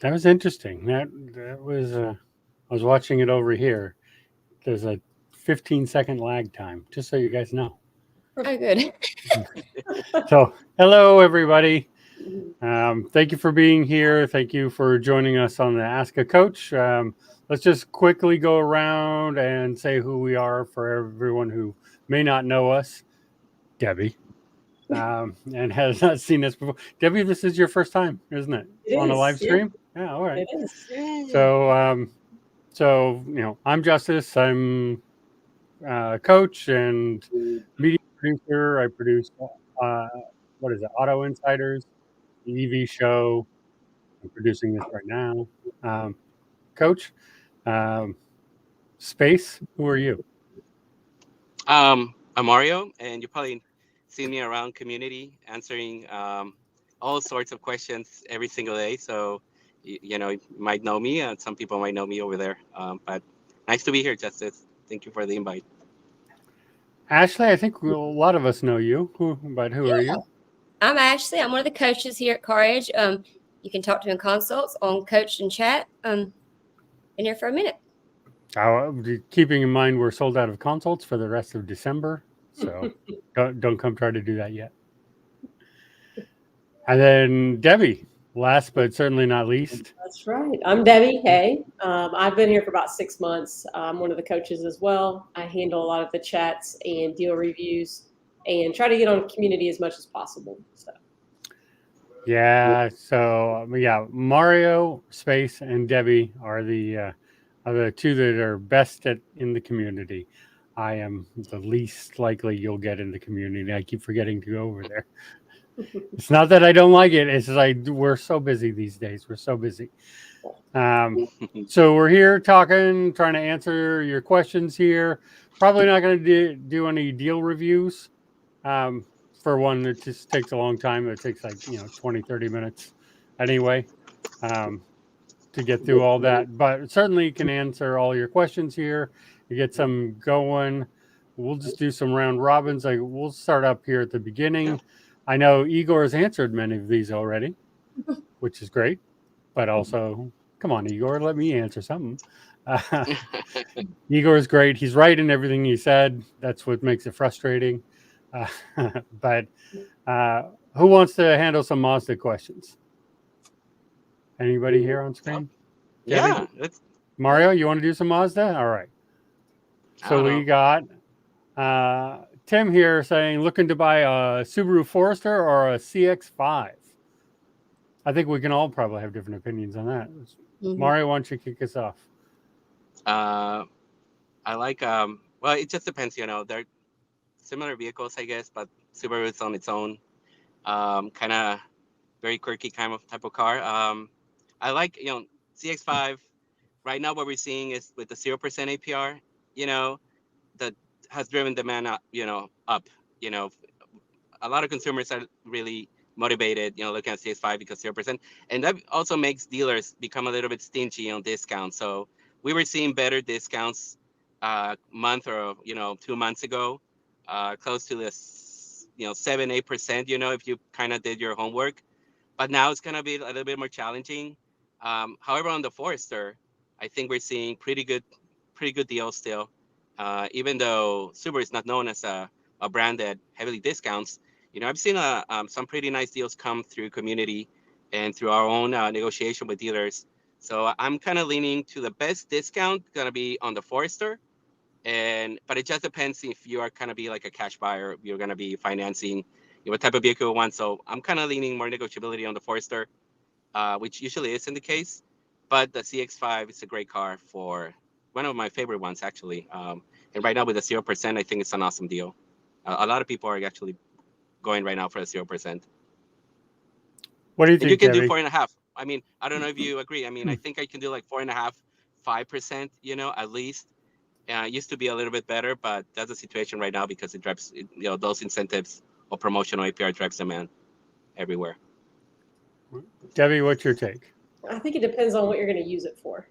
That was interesting. That was. I was watching it over here. There's a 15-second lag time, just so you guys know. Oh, good. So, hello everybody. Thank you for being here. Thank you for joining us on the Ask a Coach. Let's just quickly go around and say who we are for everyone who may not know us. Debbie, and has not seen us before. Debbie, this is your first time, isn't it? It On a is, live yeah, stream? Yeah, all right. it is. Yay. So I'm Justise. I'm a coach and media producer. I produce uh, what is it? Auto Insiders, the EV show. I'm producing this right now. Coach, um, Space. Who are you? I'm Mario, and you probably see me around community answering all sorts of questions every single day. So, you might know me, and some people might know me over there. But nice to be here, Justice. Thank you for the invite. Ashley. I think a lot of us know you. But who are Yeah. you? I'm Ashley. I'm one of the coaches here at CarEdge. You can talk to me in consults on Coach and Chat. Been here for a minute. Keeping in mind we're sold out of consults for the rest of December, so don't come try to do that yet. And then Debbie, last but certainly not least. That's right. I'm Debbie. Hey, I've been here for about 6 months. I'm one of the coaches as well. I handle a lot of the chats and deal reviews and try to get on community as much as possible. So. Yeah, so Mario, Space, and Debbie are the two that are best in the community. I am the least likely you'll get in the community. I keep forgetting to go over there. It's not that I don't like it. It's like we're so busy these days. We're so busy. So we're here trying to answer your questions here. Probably not going to do any deal reviews. For one, it just takes a long time. It takes 20, 30 minutes anyway to get through all that. But certainly can answer all your questions here. You get some going. We'll just do some round robins. We'll start up here at the beginning. I know Igor has answered many of these already, which is great. But also, come on, Igor, let me answer something. Igor is great. He's right in everything he said. That's what makes it frustrating. But who wants to handle some Mazda questions? Anybody here on screen? Yeah. Mario, you want to do some Mazda? All right. So we got Tim here saying, looking to buy a Subaru Forester or a CX-5. I think we can all probably have different opinions on that. Mm-hmm. Mario, why don't you kick us off? I like, well, it just depends, they're similar vehicles, I guess, but Subaru is on its own, kind of very quirky kind of type of car. I like, CX-5. Right now, what we're seeing is with the 0% APR, that has driven demand up, up. A lot of consumers are really motivated, looking at CX-5 because 0%, and that also makes dealers become a little bit stingy on discounts. So we were seeing better discounts month or 2 months ago, close to this 7-8%, if you kind of did your homework. But now it's going to be a little bit more challenging. However, on the Forester, I think we're seeing pretty good deals still. Even though Subaru is not known as a brand that heavily discounts, I've seen some pretty nice deals come through community and through our own negotiation with dealers. So I'm kind of leaning to the best discount going to be on the Forester. But it just depends if you are kind of be like a cash buyer, you're going to be financing what type of vehicle you want. So I'm kind of leaning more negotiability on the Forester, which usually isn't the case. But the CX-5 is a great car, for one of my favorite ones, actually. And right now with the 0%, I think it's an awesome deal. A lot of people are actually going right now for the 0%. What do you think, you can Debbie? do 4.5. I mean, I don't know if you agree. I mean, I think I can do like 4.5, 5%, at least. It used to be a little bit better, but that's the situation right now because it drives, those incentives or promotional APR drives demand everywhere. Debbie, what's your take? I think it depends on what you're going to use it for.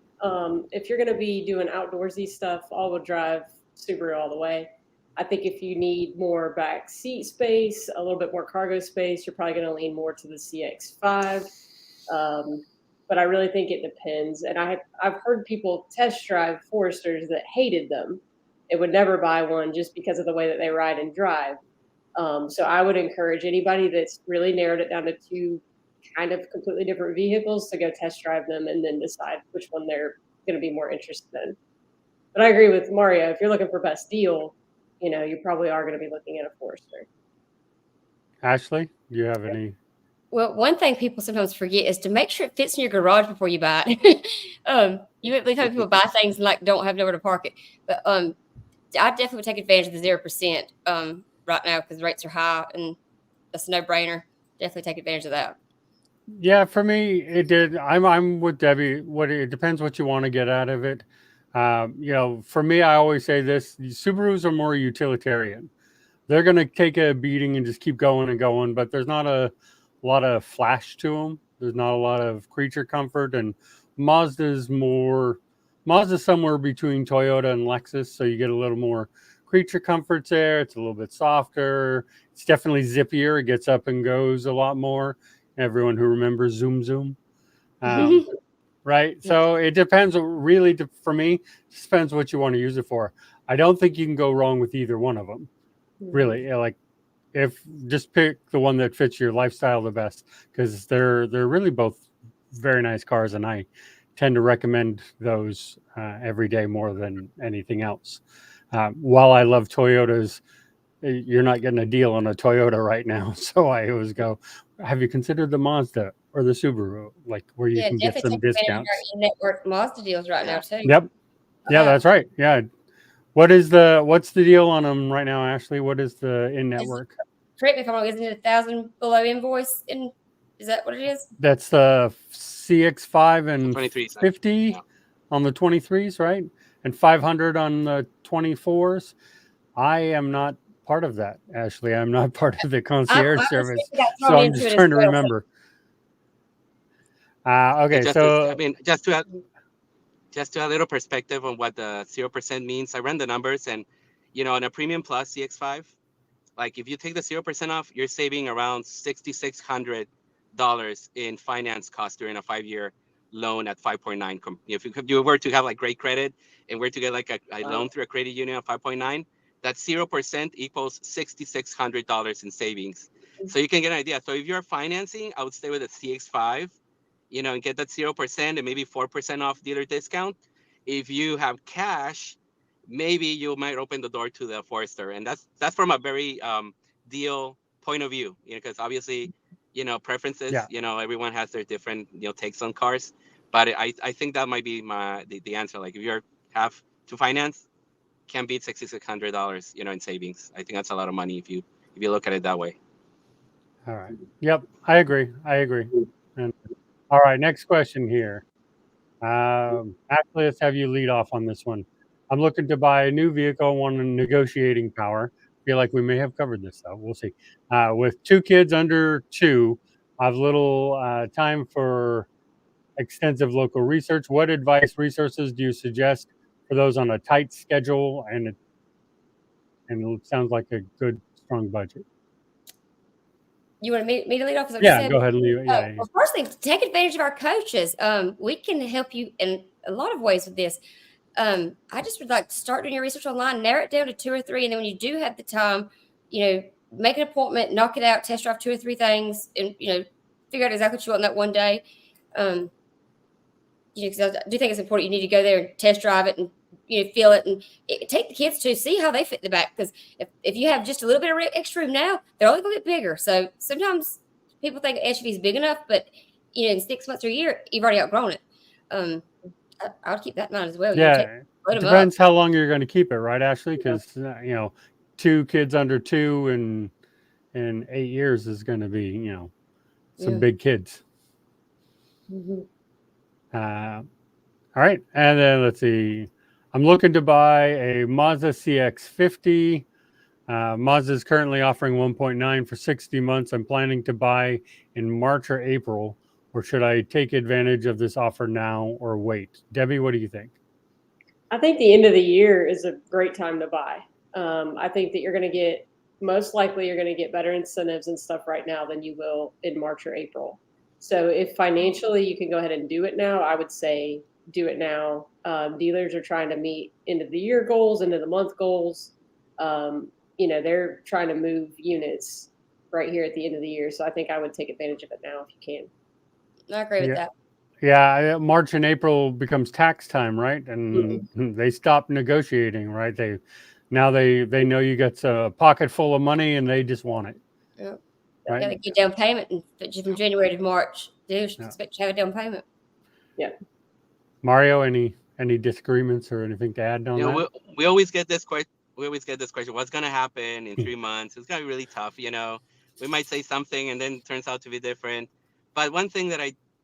If you're going to be doing outdoorsy stuff, all-wheel drive, Subaru all the way. I think if you need more back seat space, a little bit more cargo space, you're probably going to lean more to the CX-5. but I really think it depends. And I've heard people test drive Foresters that hated them and would never buy one just because of the way that they ride and drive. So I would encourage anybody that's really narrowed it down to two kind of completely different vehicles to go test drive them and then decide which one they're going to be more interested in. But I agree with Mario. If you're looking for best deal, you probably are going to be looking at a Forester. Ashley, do you have any? Well, one thing people sometimes forget is to make sure it fits in your garage before you buy it. You wouldn't believe how many people buy things and like don't have nowhere to park it. But I definitely would take advantage of the 0% right now because rates are high and that's a no-brainer. Definitely take advantage of that. Yeah, for me, it did. I'm with Debbie. It depends what you want to get out of it. For me, I always say this: Subarus are more utilitarian. They're going to take a beating and just keep going and going, but there's not a lot of flash to them. There's not a lot of creature comfort, and Mazda's somewhere between Toyota and Lexus, so you get a little more creature comforts there. It's a little bit softer. It's definitely zippier. It gets up and goes a lot more. Everyone who remembers Zoom Zoom. Right? So it depends. Really, for me, it depends what you want to use it for. I don't think you can go wrong with either one of them. Really, like if just pick the one that fits your lifestyle the best, because they're really both very nice cars, and I tend to recommend those every day more than anything else. While I love Toyotas, you're not getting a deal on a Toyota right now, so I always go, have you considered the Mazda or the Subaru, like where you can get some discounts? Network Mazda deals right now too. Yep. Yeah, that's right. Yeah. What's the deal on them right now, Ashley? What is the in-network? Correct me if I'm wrong. Isn't it $1,000 below invoice? Is that what it is? That's the CX5 and 23s, 50 on the 23s, right? And 500 on the 24s. I am not part of that, Ashley. I'm not part of the concierge service, so I'm just trying to remember. Okay, so I mean, just to add a little perspective on what the 0% means, I ran the numbers, and on a Premium Plus CX5, like if you take the 0% off, you're saving around $6,600 in finance costs during a 5-year loan at 5.9. If you were to have like great credit and were to get like a loan through a credit union at 5.9, that 0% equals $6,600 in savings. So you can get an idea. So if you're financing, I would stay with a CX5, and get that 0% and maybe 4% off dealer discount. If you have cash, maybe you might open the door to the Forester, and that's from a very deal point of view, because obviously, preferences. Yeah. Everyone has their different takes on cars, but I think that might be the answer. Like if you have to finance, can't beat $6,600 in savings. I think that's a lot of money if you look at it that way. All right. Yep, I agree. And all right, next question here. Actually, let's have you lead off on this one. I'm looking to buy a new vehicle, want a negotiating power. Feel like we may have covered this, though. We'll see. With 2 kids under 2, I have little time for extensive local research. What resources do you suggest for those on a tight schedule and it sounds like a good, strong budget? You want me to lead off? Yeah, go ahead and leave it. Yeah. Well, first thing, take advantage of our coaches. We can help you in a lot of ways with this. I just would like to start doing your research online, narrow it down to 2 or 3, and then when you do have the time, make an appointment, knock it out, test drive 2 or 3 things, and figure out exactly what you want in that one day. Because I do think it's important. You need to go there and test drive it and feel it, and take the kids to see how they fit in the back. Because if you have just a little bit of extra room now, they're only going to get bigger. So sometimes people think an SUV is big enough, but in 6 months or a year, you've already outgrown it. I'll keep that in mind as well. Yeah, it depends how long you're going to keep it, right, Ashley? Because 2 kids under 2 in 8 years is going to be some big kids. Mm-hmm. All right, and then let's see. I'm looking to buy a Mazda CX-50. Mazda is currently offering 1.9 for 60 months. I'm planning to buy in March or April, or should I take advantage of this offer now or wait? Debbie, what do you think? I think the end of the year is a great time to buy. I think that most likely you're going to get better incentives and stuff right now than you will in March or April. So if financially you can go ahead and do it now, I would say do it now. Dealers are trying to meet end of the year goals, end of the month goals. They're trying to move units right here at the end of the year. So I think I would take advantage of it now if you can. I agree with Yeah. that. Yeah, March and April becomes tax time, right? And Mhm. they stop negotiating, right? They know you got a pocket full of money and they just want it, Yeah. right? Got to get down payment and from January to March. Dealers Yeah. expect to have a down payment. Yeah. Mario, any disagreements or anything to add on You know, that? we always get this question. We always get this question: what's going to happen in 3 months? It's going to be really tough. We might say something and then it turns out to be different. But one thing that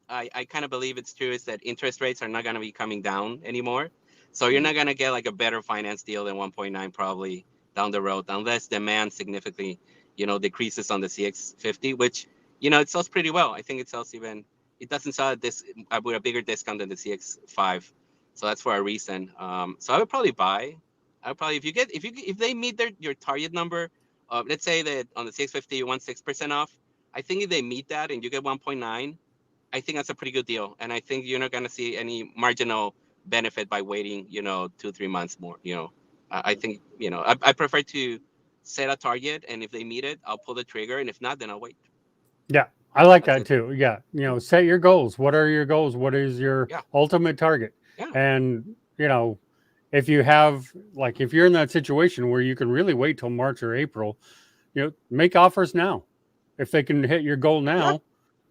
I kind of believe it's true is that interest rates are not going to be coming down anymore. So you're not going to get like a better finance deal than 1.9 probably down the road, unless demand significantly, decreases on the CX50, which it sells pretty well. I think it sells it doesn't sell at this with a bigger discount than the CX5. So that's for a reason. So I would probably buy. I would probably if they meet your target number, let's say that on the 650 you want 6% off. I think if they meet that and you get 1.9, I think that's a pretty good deal. And I think you're not gonna see any marginal benefit by waiting, 2-3 months more. I think I prefer to set a target, and if they meet it, I'll pull the trigger, and if not, then I'll wait. Yeah, I like That's that it. too. Yeah, set your goals. What are your goals? What is your Yeah. ultimate target? Yeah. And if you have if you're in that situation where you can really wait till March or April, make offers now. If they can hit your goal now,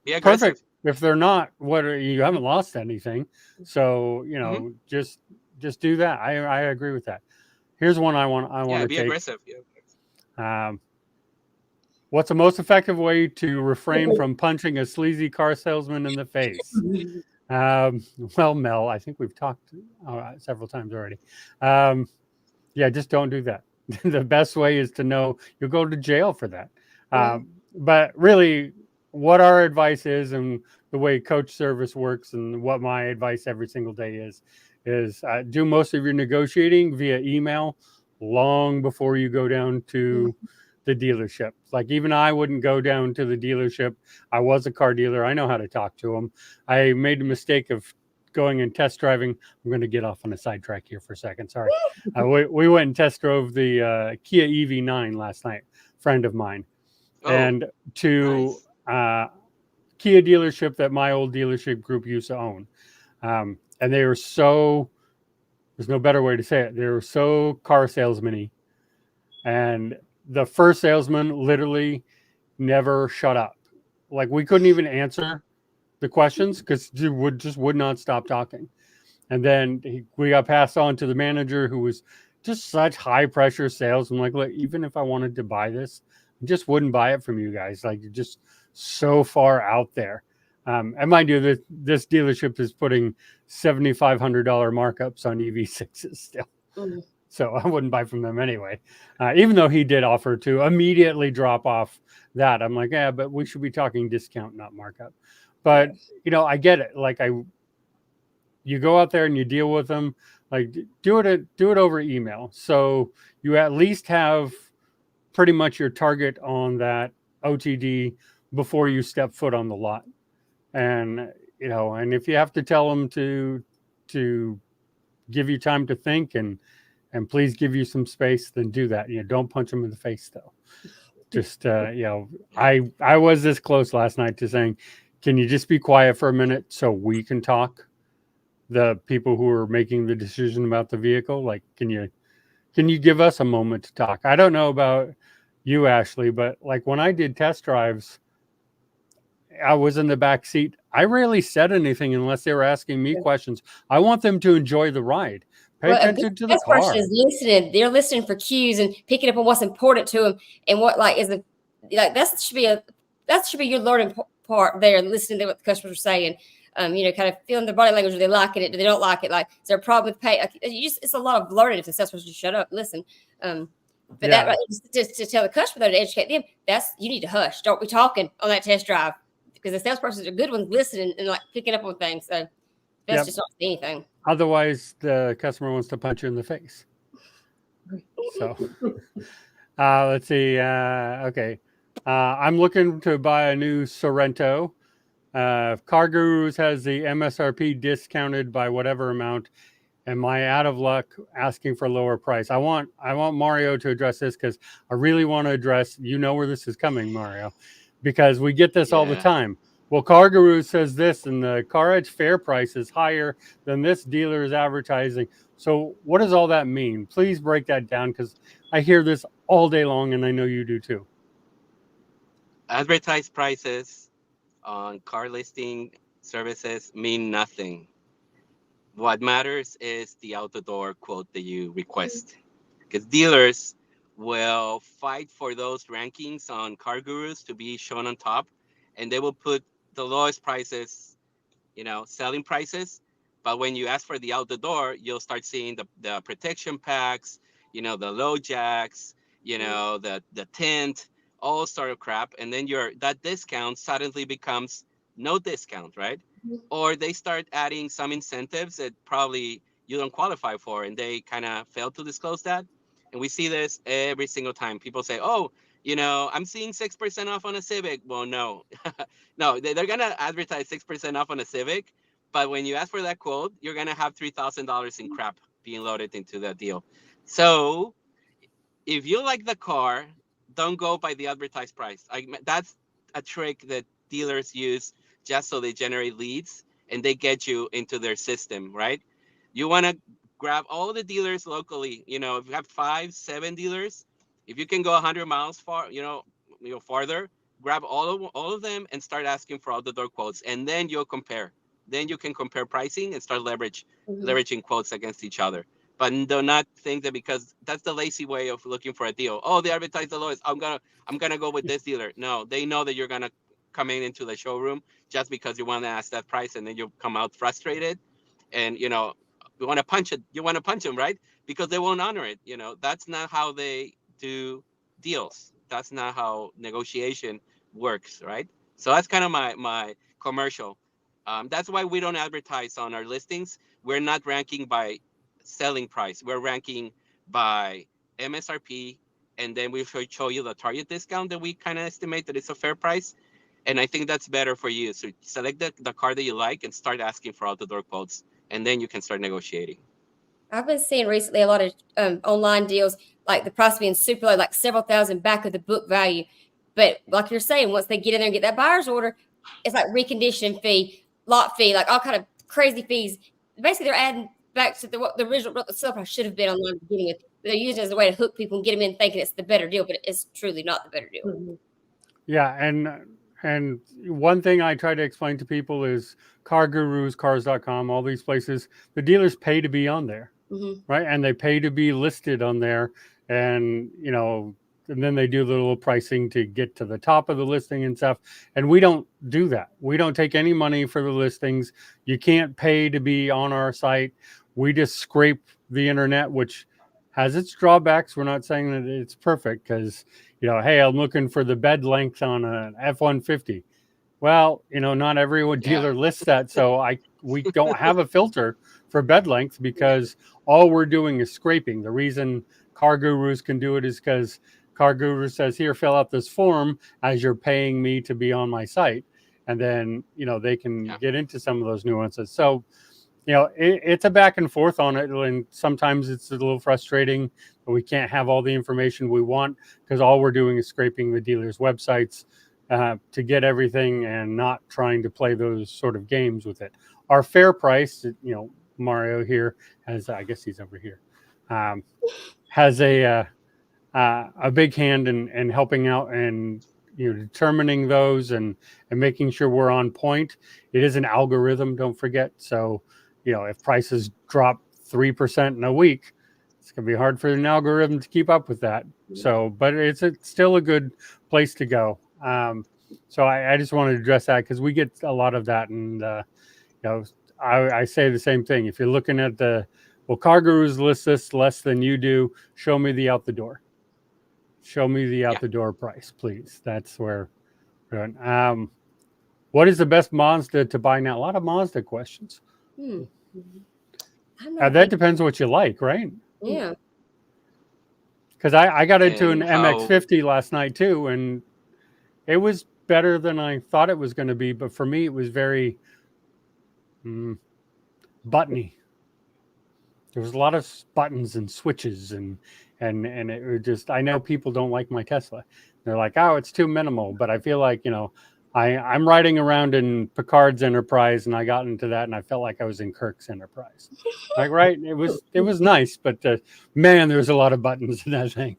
Be aggressive. perfect. If they're not, you haven't lost anything. So just do that. I agree with that. Here's one I want to Be take. aggressive. Yeah. What's the most effective way to refrain from punching a sleazy car salesman in the face? Well, Mel, I think we've talked several times already. Yeah, just don't do that. The best way is to know you'll go to jail for that. But really, what our advice is and the way coach service works and what my advice every single day is do most of your negotiating via email long before you go down to the dealership. Like even I wouldn't go down to the dealership. I was a car dealer. I know how to talk to them. I made the mistake of going and test driving. I'm going to get off on a sidetrack here for a second. Sorry. We went and test drove the Kia EV9 last night, friend of mine. And to Kia dealership that my old dealership group used to own. And they were there's no better way to say it. They were so car salesman-y. And the first salesman literally never shut up. Like we couldn't even answer the questions because he would not stop talking. And then we got passed on to the manager who was just such high pressure sales. I'm like, look, even if I wanted to buy this, I just wouldn't buy it from you guys. Like you're just so far out there. And mind you, this dealership is putting $7,500 markups on EV6s still. So I wouldn't buy from them anyway, even though he did offer to immediately drop off that. I'm like, yeah, but we should be talking discount, not markup. But, I get it. Like you go out there and you deal with them, like do it over email. So you at least have pretty much your target on that OTD before you step foot on the lot. And, and if you have to tell them to give you time to think and please give you some space, then do that. Don't punch them in the face though. Just, I was this close last night to saying, can you just be quiet for a minute so we can talk? The people who are making the decision about the vehicle, like, can you give us a moment to talk? I don't know about you, Ashley, but like when I did test drives, I was in the back seat. I rarely said anything unless they were asking me questions. I want them to enjoy the ride. Pay attention to the car. Person is listening. They're listening for cues and picking up on what's important to them and what that should be your learning part there. Listening to what the customers are saying. Kind of feeling their body language. Do they like it? Do they don't like it? Like, is there a problem with pay? It's a lot of learning if the salesperson just shut up, listen. But that just to tell the customer though, to educate them, you need to hush. Don't be talking on that test drive because the salespersons are good ones listening and like picking up on things. So that's just not anything. Otherwise, the customer wants to punch you in the face. So, let's see. Okay. I'm looking to buy a new Sorento. Car Gurus has the MSRP discounted by whatever amount. Am I out of luck asking for a lower price? I want Mario to address this because I really want to address, you know where this is coming, Mario, because we get this all the Yeah. time. Well, Car Guru says this, and the CarEdge fair price is higher than this dealer is advertising. So what does all that mean? Please break that down, because I hear this all day long, and I know you do too. Advertised prices on car listing services mean nothing. What matters is the out the door quote that you request, because dealers will fight for those rankings on Car Gurus to be shown on top, and they will put the lowest prices, selling prices. But when you ask for the out the door, you'll start seeing the protection packs, the low jacks, the tint, all sort of crap, and then that discount suddenly becomes no discount, right? Or they start adding some incentives that probably you don't qualify for, and they kind of fail to disclose that. And we see this every single time. People say, "Oh, I'm seeing 6% off on a Civic." Well, no, no, they're gonna advertise 6% off on a Civic, but when you ask for that quote, you're gonna have $3,000 in crap being loaded into that deal. So if you like the car, don't go by the advertised price. That's a trick that dealers use just so they generate leads and they get you into their system, right? You want to grab all the dealers locally. If you have 5, 7 dealers, if you can go 100 miles farther, grab all of them and start asking for out-the-door quotes, and then you'll compare. Then you can compare pricing and start leveraging quotes against each other. But do not think that because that's the lazy way of looking for a deal. Oh, they advertise the lowest. I'm gonna go with this dealer. No, they know that you're gonna come into the showroom just because you want to ask that price, and then you come out frustrated, and you want to punch it. You want to punch them, right? Because they won't honor it. That's not how they do deals. That's not how negotiation works, right? So that's kind of my commercial. That's why we don't advertise on our listings. We're not ranking by selling price. We're ranking by MSRP, and then we show you the target discount that we kind of estimate that it's a fair price. And I think that's better for you. So select the car that you like and start asking for out-the-door quotes, and then you can start negotiating. I've been seeing recently a lot of online deals, like the price being super low, like several thousand back of the book value. But like you're saying, once they get in there and get that buyer's order, it's like recondition fee, lot fee, like all kind of crazy fees. Basically, they're adding back to the original what the sale price should have been on the beginning. They're using it as a way to hook people and get them in thinking it's the better deal, but it's truly not the better deal. Yeah, and one thing I try to explain to people is Car Gurus, Cars.com, all these places, the dealers pay to be on there, right? And they pay to be listed on there, and and then they do the little pricing to get to the top of the listing and stuff. And we don't do that. We don't take any money for the listings. You can't pay to be on our site. We just scrape the internet, which has its drawbacks. We're not saying that it's perfect because, hey, I'm looking for the bed length on an F-150. Well, not every dealer lists that. So we don't have a filter for bed length because all we're doing is scraping. The reason Car Gurus can do it is because Car Guru says, here, fill out this form as you're paying me to be on my site. And then, they can get into some of those nuances. So, it's a back and forth on it. And sometimes it's a little frustrating. But we can't have all the information we want because all we're doing is scraping the dealers' websites to get everything and not trying to play those sort of games with it. Our fair price, Mario here has, I guess he's over here, has a big hand in helping out and determining those and making sure we're on point. It is an algorithm, don't forget. So if prices drop 3% in a week, it's gonna be hard for an algorithm to keep up with that. So, but it's still a good place to go. So I just wanted to address that because we get a lot of that, and I say the same thing. If you're looking at Car Gurus list this less than you do, show me the out the door. Show me the out the door price, please. That's where we're going. What is the best Mazda to buy now? A lot of Mazda questions. That depends what you like, right? Yeah. Because I got into an MX-50 last night too, and it was better than I thought it was going to be, but for me, it was very buttony. There was a lot of buttons and switches, and it was just. I know people don't like my Tesla. They're like, "Oh, it's too minimal," but I feel like I'm riding around in Picard's Enterprise, and I got into that, and I felt like I was in Kirk's Enterprise. Like, right? It was nice, but man, there was a lot of buttons in that thing.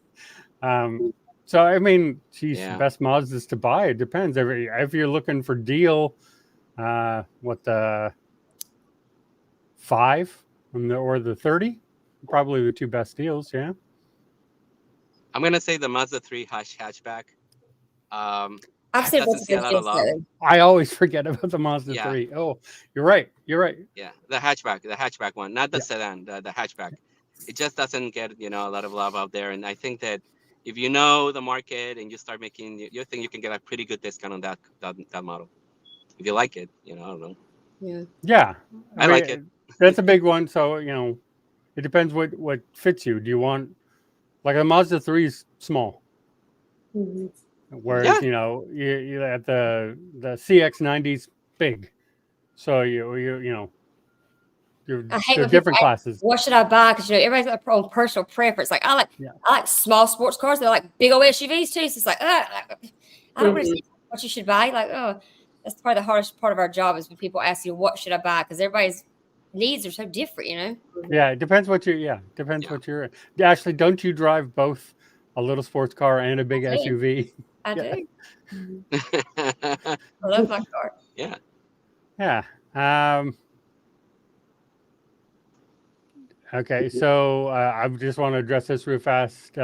So I mean, geez, the best Mazdas to buy. It depends. If you're looking for deal, what the 5 or the 30, probably the two best deals. Yeah. I'm gonna say the Mazda 3 hatchback. I've seen doesn't see a lot of love. I always forget about the Mazda 3. Oh, you're right. Yeah, the hatchback one, not the sedan, the hatchback. It just doesn't get a lot of love out there, and I think that if you know the market and you start making, you think you can get a pretty good discount on that model if you like it. I don't know. Yeah, I like it. That's a big one. So it depends what fits you. Do you want like a Mazda 3 is small, whereas you at the CX-90's big. So they're different classes. What should I buy? Because everybody's got their own personal preference. Like I like small sports cars. They're like big old SUVs too. So it's like I don't really see what you should buy. Like that's probably the hardest part of our job is when people ask you what should I buy, because everybody's needs are so different. Yeah, it depends what you're. Ashley, don't you drive both a little sports car and a big SUV? I do. I love my car. Yeah. Yeah. Okay, so I just want to address this real fast.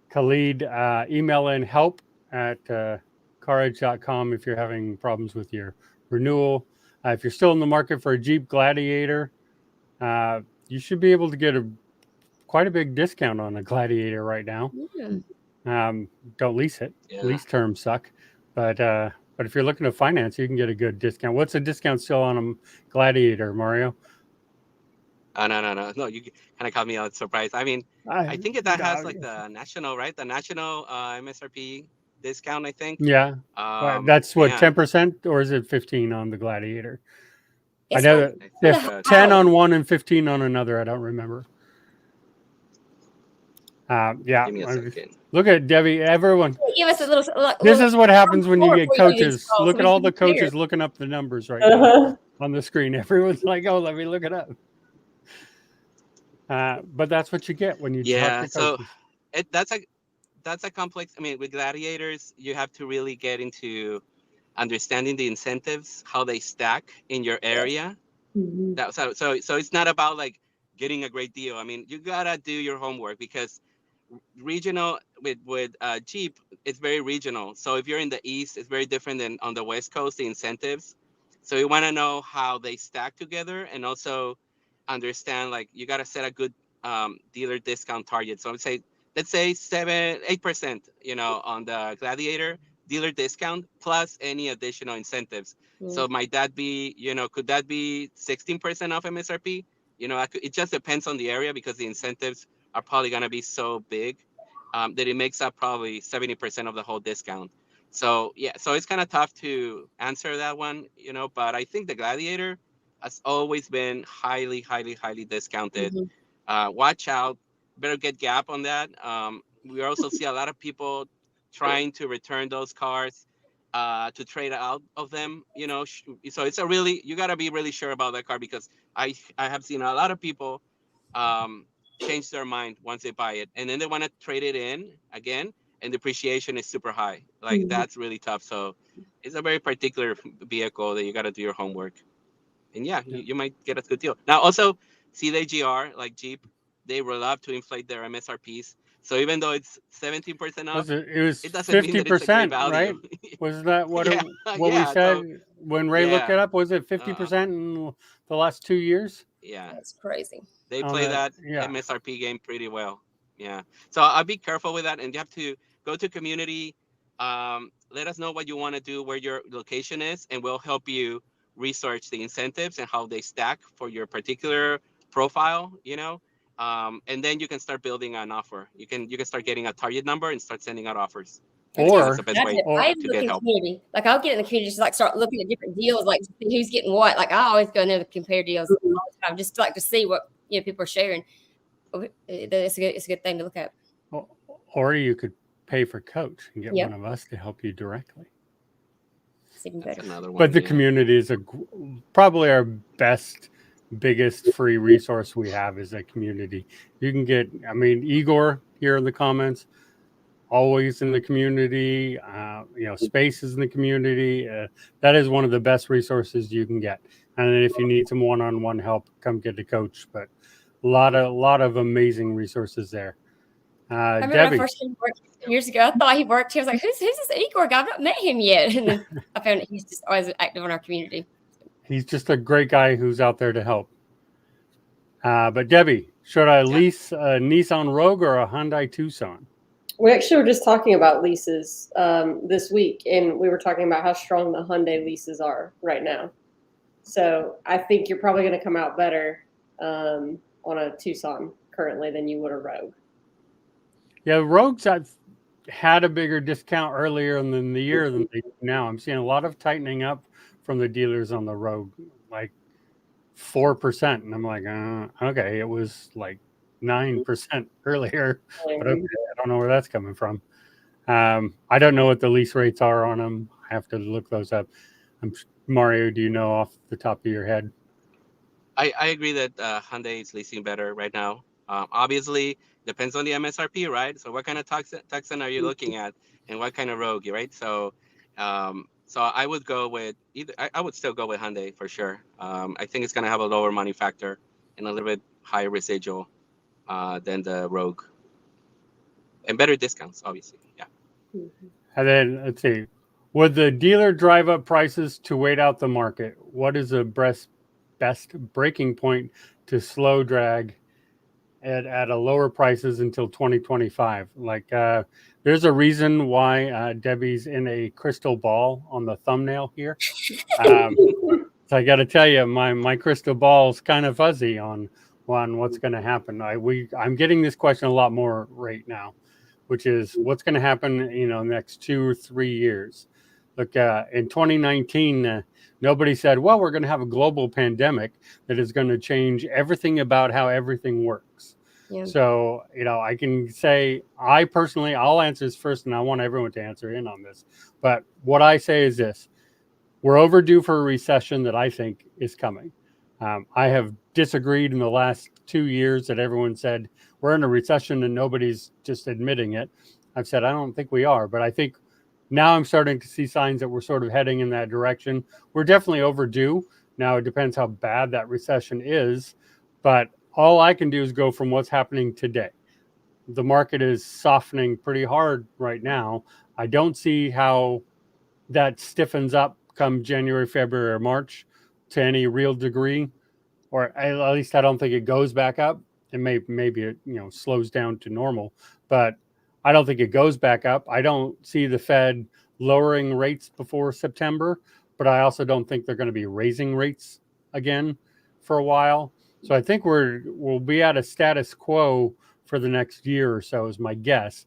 Khalid, email in help@caredge.com if you're having problems with your renewal. If you're still in the market for a Jeep Gladiator, you should be able to get quite a big discount on a Gladiator right now. Don't lease it. Lease terms suck. But if you're looking to finance, you can get a good discount. What's the discount still on a Gladiator, Mario? No, you kind of caught me out surprised. I mean, I think that has like the national, right? The national MSRP discount, I think. Yeah. That's what, 10%, or is it 15 on the Gladiator? I know that 10 on one and 15 on another. I don't remember. Yeah. Give me a second. Look at Debbie. Everyone. Give us a little. This is what happens when you get coaches. Look at all the coaches looking up the numbers right now on the screen. Everyone's like, "Oh, let me look it up." But that's what you get when you talk to coaches. So that's a complex. I mean, with Gladiators, you have to really get into understanding the incentives, how they stack in your area. So it's not about like getting a great deal. I mean, you gotta do your homework, because regional with Jeep, it's very regional. So if you're in the East, it's very different than on the West Coast, the incentives. So you want to know how they stack together, and also understand, like, you got to set a good dealer discount target. So let's say 8%, on the Gladiator dealer discount plus any additional incentives. So might that be, could that be 16% off MSRP? It just depends on the area, because the incentives are probably going to be so big that it makes up probably 70% of the whole discount. So so it's kind of tough to answer that one, but I think the Gladiator has always been highly, highly, highly discounted. Watch out, better get gap on that. We also see a lot of people trying to return those cars to trade out of them, so it's you got to be really sure about that car, because I have seen a lot of people change their mind once they buy it, and then they want to trade it in again, and depreciation is super high. Like, that's really tough. So it's a very particular vehicle that you got to do your homework. And you might get a good deal. Now, also, see the GR, like Jeep, they will love to inflate their MSRPs. So even though it's 17% off, it doesn't mean that it's a great value. Right? Was that what we said when Ray looked it up? Was it 50% in the last 2 years? Yeah, that's crazy. They play that MSRP game pretty well. Yeah, so I'll be careful with that, and you have to go to community. Let us know what you want to do, where your location is, and we'll help you research the incentives and how they stack for your particular profile, and then you can start building an offer. You can start getting a target number and start sending out offers. Or- that's the best way I to look get in help. community. Like I'll get in the community, just like start looking at different deals, like to see who's getting what. Like I always go in there to compare deals all the time, just like to see what people are sharing. It's a good thing to look at. Or you could pay for coach and get Yep. one of us to help you directly. It's even That's better. another one. But the community is probably our biggest free resource we have is a community. You can get, I mean, Igor here in the comments, always in the community, spaces in the community. That is one of the best resources you can get. And then if you need some one-on-one help, come get a coach. But a lot of amazing resources there. I remember Debbie, when I first came to work years ago, I thought he worked here. I was like, who's this Igor guy? I've not met him yet. And then I found that he's just always active in our community. he's just a great guy who's out there to help. But Debbie, should I lease a Nissan Rogue or a Hyundai Tucson? We actually were just talking about leases this week, and we were talking about how strong the Hyundai leases are right now. So I think you're probably going to come out better on a Tucson currently than you would a Rogue. Yeah, Rogues had a bigger discount earlier in the year than they do now. I'm seeing a lot of tightening up from the dealers on the Rogue, like 4%. And I'm like, okay, it was like 9% earlier, but okay, I don't know where that's coming from. I don't know what the lease rates are on them. I have to look those up. Mario, do you know off the top of your head? I agree that Hyundai is leasing better right now. Obviously, depends on the MSRP, right? So what kind of Tucson are you looking at, and what kind of Rogue, right? So, so I would go with either. I would still go with Hyundai for sure. I think it's gonna have a lower money factor and a little bit higher residual than the Rogue, and better discounts, obviously. Yeah. And then let's see, would the dealer drive up prices to wait out the market? What is the best breaking point to slow drag at a lower prices until 2025? Like there's a reason why Debbie's in a crystal ball on the thumbnail here. So I got to tell you, my crystal ball is kind of fuzzy on what's going to happen. I'm getting this question a lot more right now, which is what's going to happen, next 2 or 3 years. Look, in 2019, nobody said, well, we're going to have a global pandemic that is going to change everything about how everything works. Yeah. So, I can say, I'll answer this first, and I want everyone to answer in on this. But what I say is this: we're overdue for a recession that I think is coming. I have disagreed in the last 2 years that everyone said we're in a recession and nobody's just admitting it. I've said I don't think we are, but I think now I'm starting to see signs that we're sort of heading in that direction. We're definitely overdue. Now it depends how bad that recession is, but all I can do is go from what's happening today. The market is softening pretty hard right now. I don't see how that stiffens up come January, February, or March to any real degree, or at least I don't think it goes back up. And maybe it slows down to normal, but I don't think it goes back up. I don't see the Fed lowering rates before September, but I also don't think they're going to be raising rates again for a while. So I think we'll be at a status quo for the next year or so, is my guess,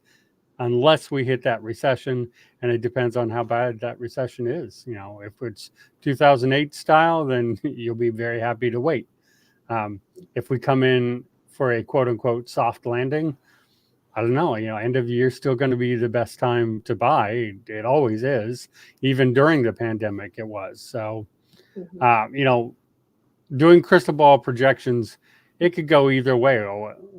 unless we hit that recession, and it depends on how bad that recession is. If it's 2008 style, then you'll be very happy to wait. If we come in for a quote unquote soft landing, I don't know, end of the year is still going to be the best time to buy. It always is. Even during the pandemic, it was. So, doing crystal ball projections, it could go either way.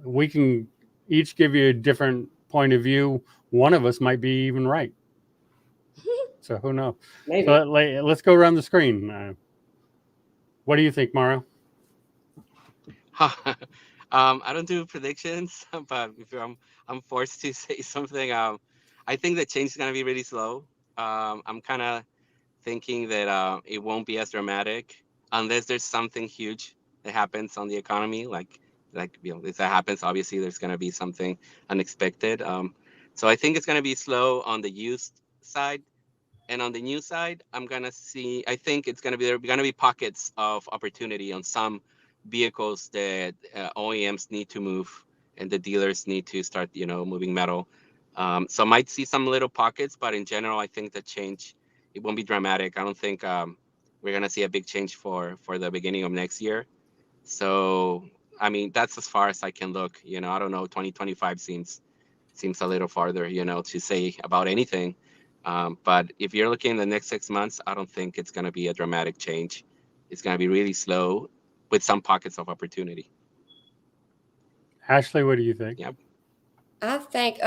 We can each give you a different point of view. One of us might be even right. So who knows? Maybe. So let's go around the screen. What do you think, Mario? I don't do predictions, but if I'm forced to say something, I think the change is gonna be really slow. I'm kind of thinking that it won't be as dramatic unless there's something huge that happens on the economy. Like if that happens, obviously there's gonna be something unexpected. So I think it's gonna be slow on the used side, and on the new side, I think there are gonna be pockets of opportunity on some vehicles that OEMs need to move and the dealers need to start moving metal. So might see some little pockets, but in general, I think the change, it won't be dramatic. I don't think we're gonna see a big change for the beginning of next year. So I mean, that's as far as I can look. You know, I don't know. 2025 seems a little farther, you know, to say about anything. But if you're looking in the next 6 months, I don't think it's gonna be a dramatic change. It's gonna be really slow with some pockets of opportunity. Ashley, what do you think? Yep. I think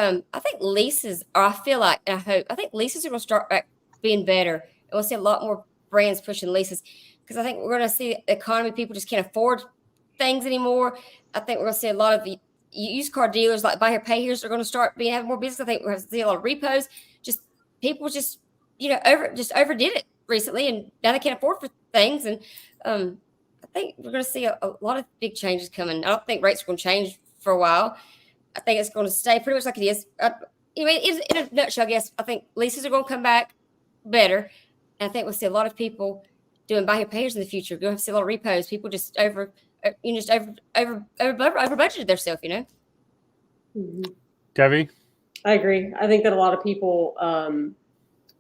leases, or I feel like, and I think leases are going to start back being better. And we'll see a lot more brands pushing leases because I think we're going to see the economy. People just can't afford things anymore. I think we're going to see a lot of the used car dealers like buy here, pay here's are going to start having more business. I think we're going to see a lot of repos. Just people just, overdid it recently and now they can't afford for things. And I think we're going to see a lot of big changes coming. I don't think rates are going to change for a while. I think it's going to stay pretty much like it is. In a nutshell, I guess I think leases are going to come back better, and I think we'll see a lot of people doing buy here payers in the future. We're going to see a lot of repos. People just over budgeted themselves. Mm-hmm. Debbie? I agree. I think that a lot of people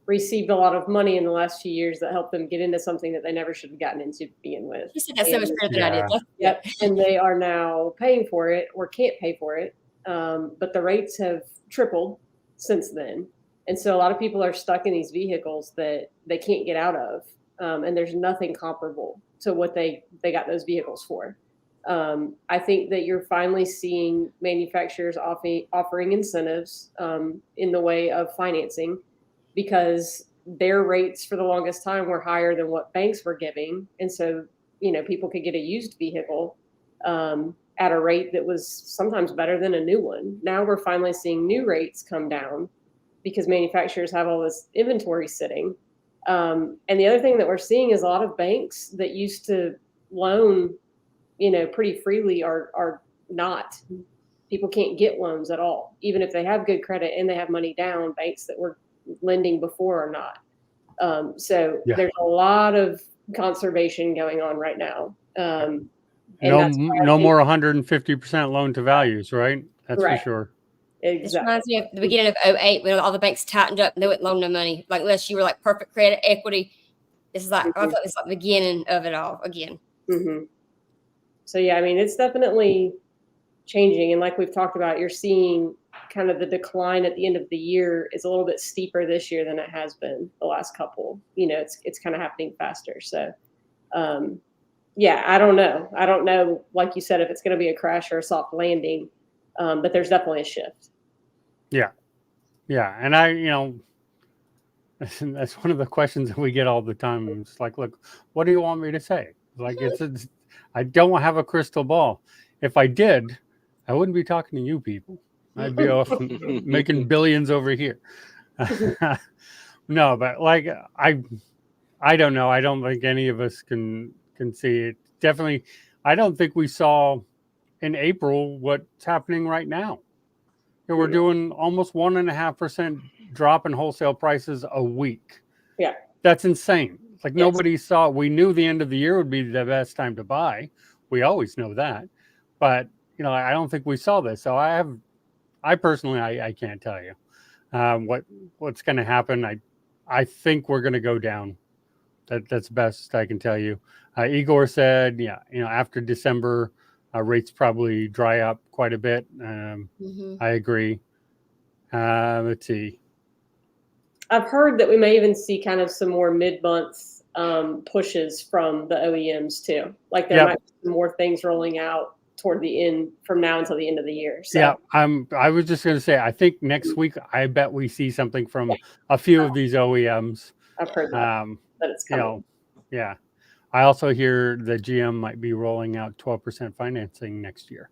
received a lot of money in the last few years that helped them get into something that they never should have gotten into to begin with. You said that so much better than I did. Yep. And they are now paying for it or can't pay for it. But the rates have tripled since then. And so a lot of people are stuck in these vehicles that they can't get out of. And there's nothing comparable to what they got those vehicles for. I think that you're finally seeing manufacturers offering incentives in the way of financing because their rates for the longest time were higher than what banks were giving. And so, people could get a used vehicle at a rate that was sometimes better than a new one. Now we're finally seeing new rates come down because manufacturers have all this inventory sitting. And the other thing that we're seeing is a lot of banks that used to loan, pretty freely are not. People can't get loans at all. Even if they have good credit and they have money down, banks that were lending before are not. There's a lot of conservation going on right now. No more 150% loan to values, right? That's right. For sure. Exactly. This reminds me of the beginning of 2008 when all the banks tightened up and they wouldn't loan no money, like unless you were like perfect credit equity. This is like I thought it's like the beginning of it all again. Mm-hmm. So yeah, I mean it's definitely changing, and like we've talked about, you're seeing kind of the decline at the end of the year is a little bit steeper this year than it has been the last couple. It's kind of happening faster. So. Yeah, I don't know, like you said, if it's going to be a crash or a soft landing, but there's definitely a shift. Yeah. And that's one of the questions that we get all the time. It's like, look, what do you want me to say? Like, I don't have a crystal ball. If I did, I wouldn't be talking to you people. I'd be off making billions over here. No, but like, I don't know. I don't think any of us can see it. Definitely, I don't think we saw in April what's happening right now. We're doing almost 1.5% drop in wholesale prices a week. Yeah, that's insane. Like nobody saw. We knew the end of the year would be the best time to buy. We always know that, but I don't think we saw this. So I personally, I can't tell you what's going to happen. I think we're going to go down. That's best I can tell you. Igor said, after December, rates probably dry up quite a bit. I agree. Let's see. I've heard that we may even see kind of some more mid-month pushes from the OEMs too. Like there might be some more things rolling out toward the end from now until the end of the year. So. Yeah, I was just going to say, I think next week, I bet we see something from a few of these OEMs. I've heard that it's coming. Yeah. I also hear that GM might be rolling out 12% financing next year.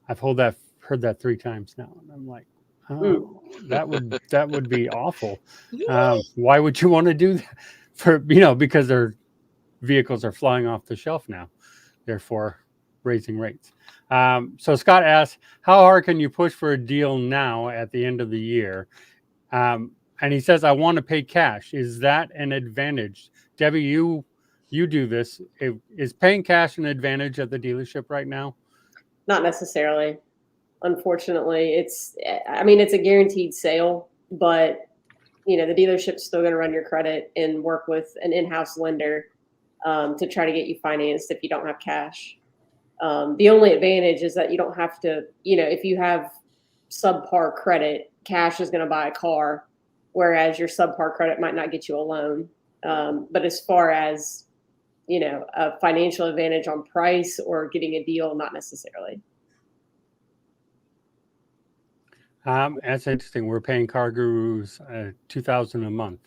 I've heard that 3 times now, and I'm like, that would be awful. Why would you want to do that? Because their vehicles are flying off the shelf now, therefore raising rates. So Scott asks, how hard can you push for a deal now at the end of the year? And he says, I want to pay cash. Is that an advantage? Debbie, you do this. Is paying cash an advantage at the dealership right now? Not necessarily. Unfortunately, it's a guaranteed sale, but the dealership's still going to run your credit and work with an in-house lender to try to get you financed if you don't have cash. The only advantage is that you don't have to, if you have subpar credit, cash is going to buy a car, whereas your subpar credit might not get you a loan. But as far as, a financial advantage on price or getting a deal, not necessarily. That's interesting. We're paying Car Gurus $2,000 a month,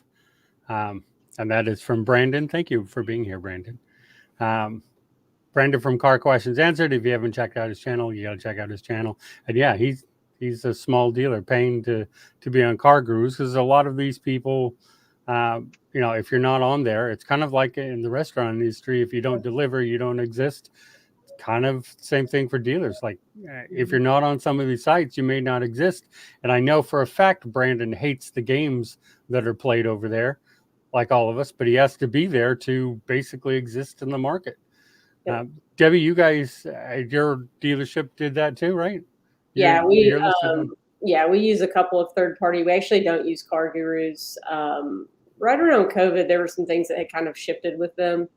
and that is from Brandon. Thank you for being here, Brandon. Brandon from Car Questions Answered. If you haven't checked out his channel, you got to check out his channel. And yeah, he's a small dealer paying to be on Car Gurus, because a lot of these people, if you're not on there, it's kind of like in the restaurant industry. If you don't deliver, you don't exist. Kind of same thing for dealers. Like if you're not on some of these sites, you may not exist. And I know for a fact Brandon hates the games that are played over there, like all of us, but he has to be there to basically exist in the market. Yep. Debbie, you guys, your dealership did that too, right? Yeah, we use a couple of third party. We actually don't use Car Gurus. Right around COVID, there were some things that had kind of shifted with them,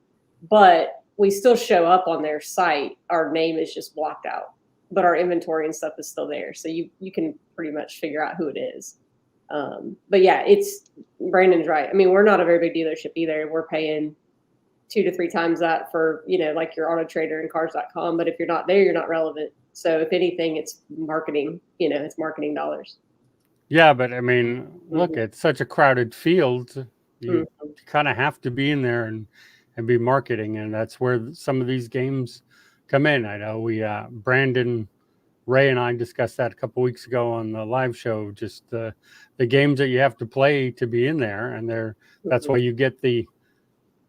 but we still show up on their site. Our name is just blocked out, but our inventory and stuff is still there. So you can pretty much figure out who it is. But yeah, Brandon's right. I mean, we're not a very big dealership either. We're paying 2 to 3 times that for, like your Auto Trader and cars.com. But if you're not there, you're not relevant. So if anything, it's marketing, it's marketing dollars. Yeah, but I mean, look, it's such a crowded field. You kind of have to be in there and be marketing, and that's where some of these games come in. I know Brandon, Ray, and I discussed that a couple weeks ago on the live show. Just the games that you have to play to be in there, and that's why you get the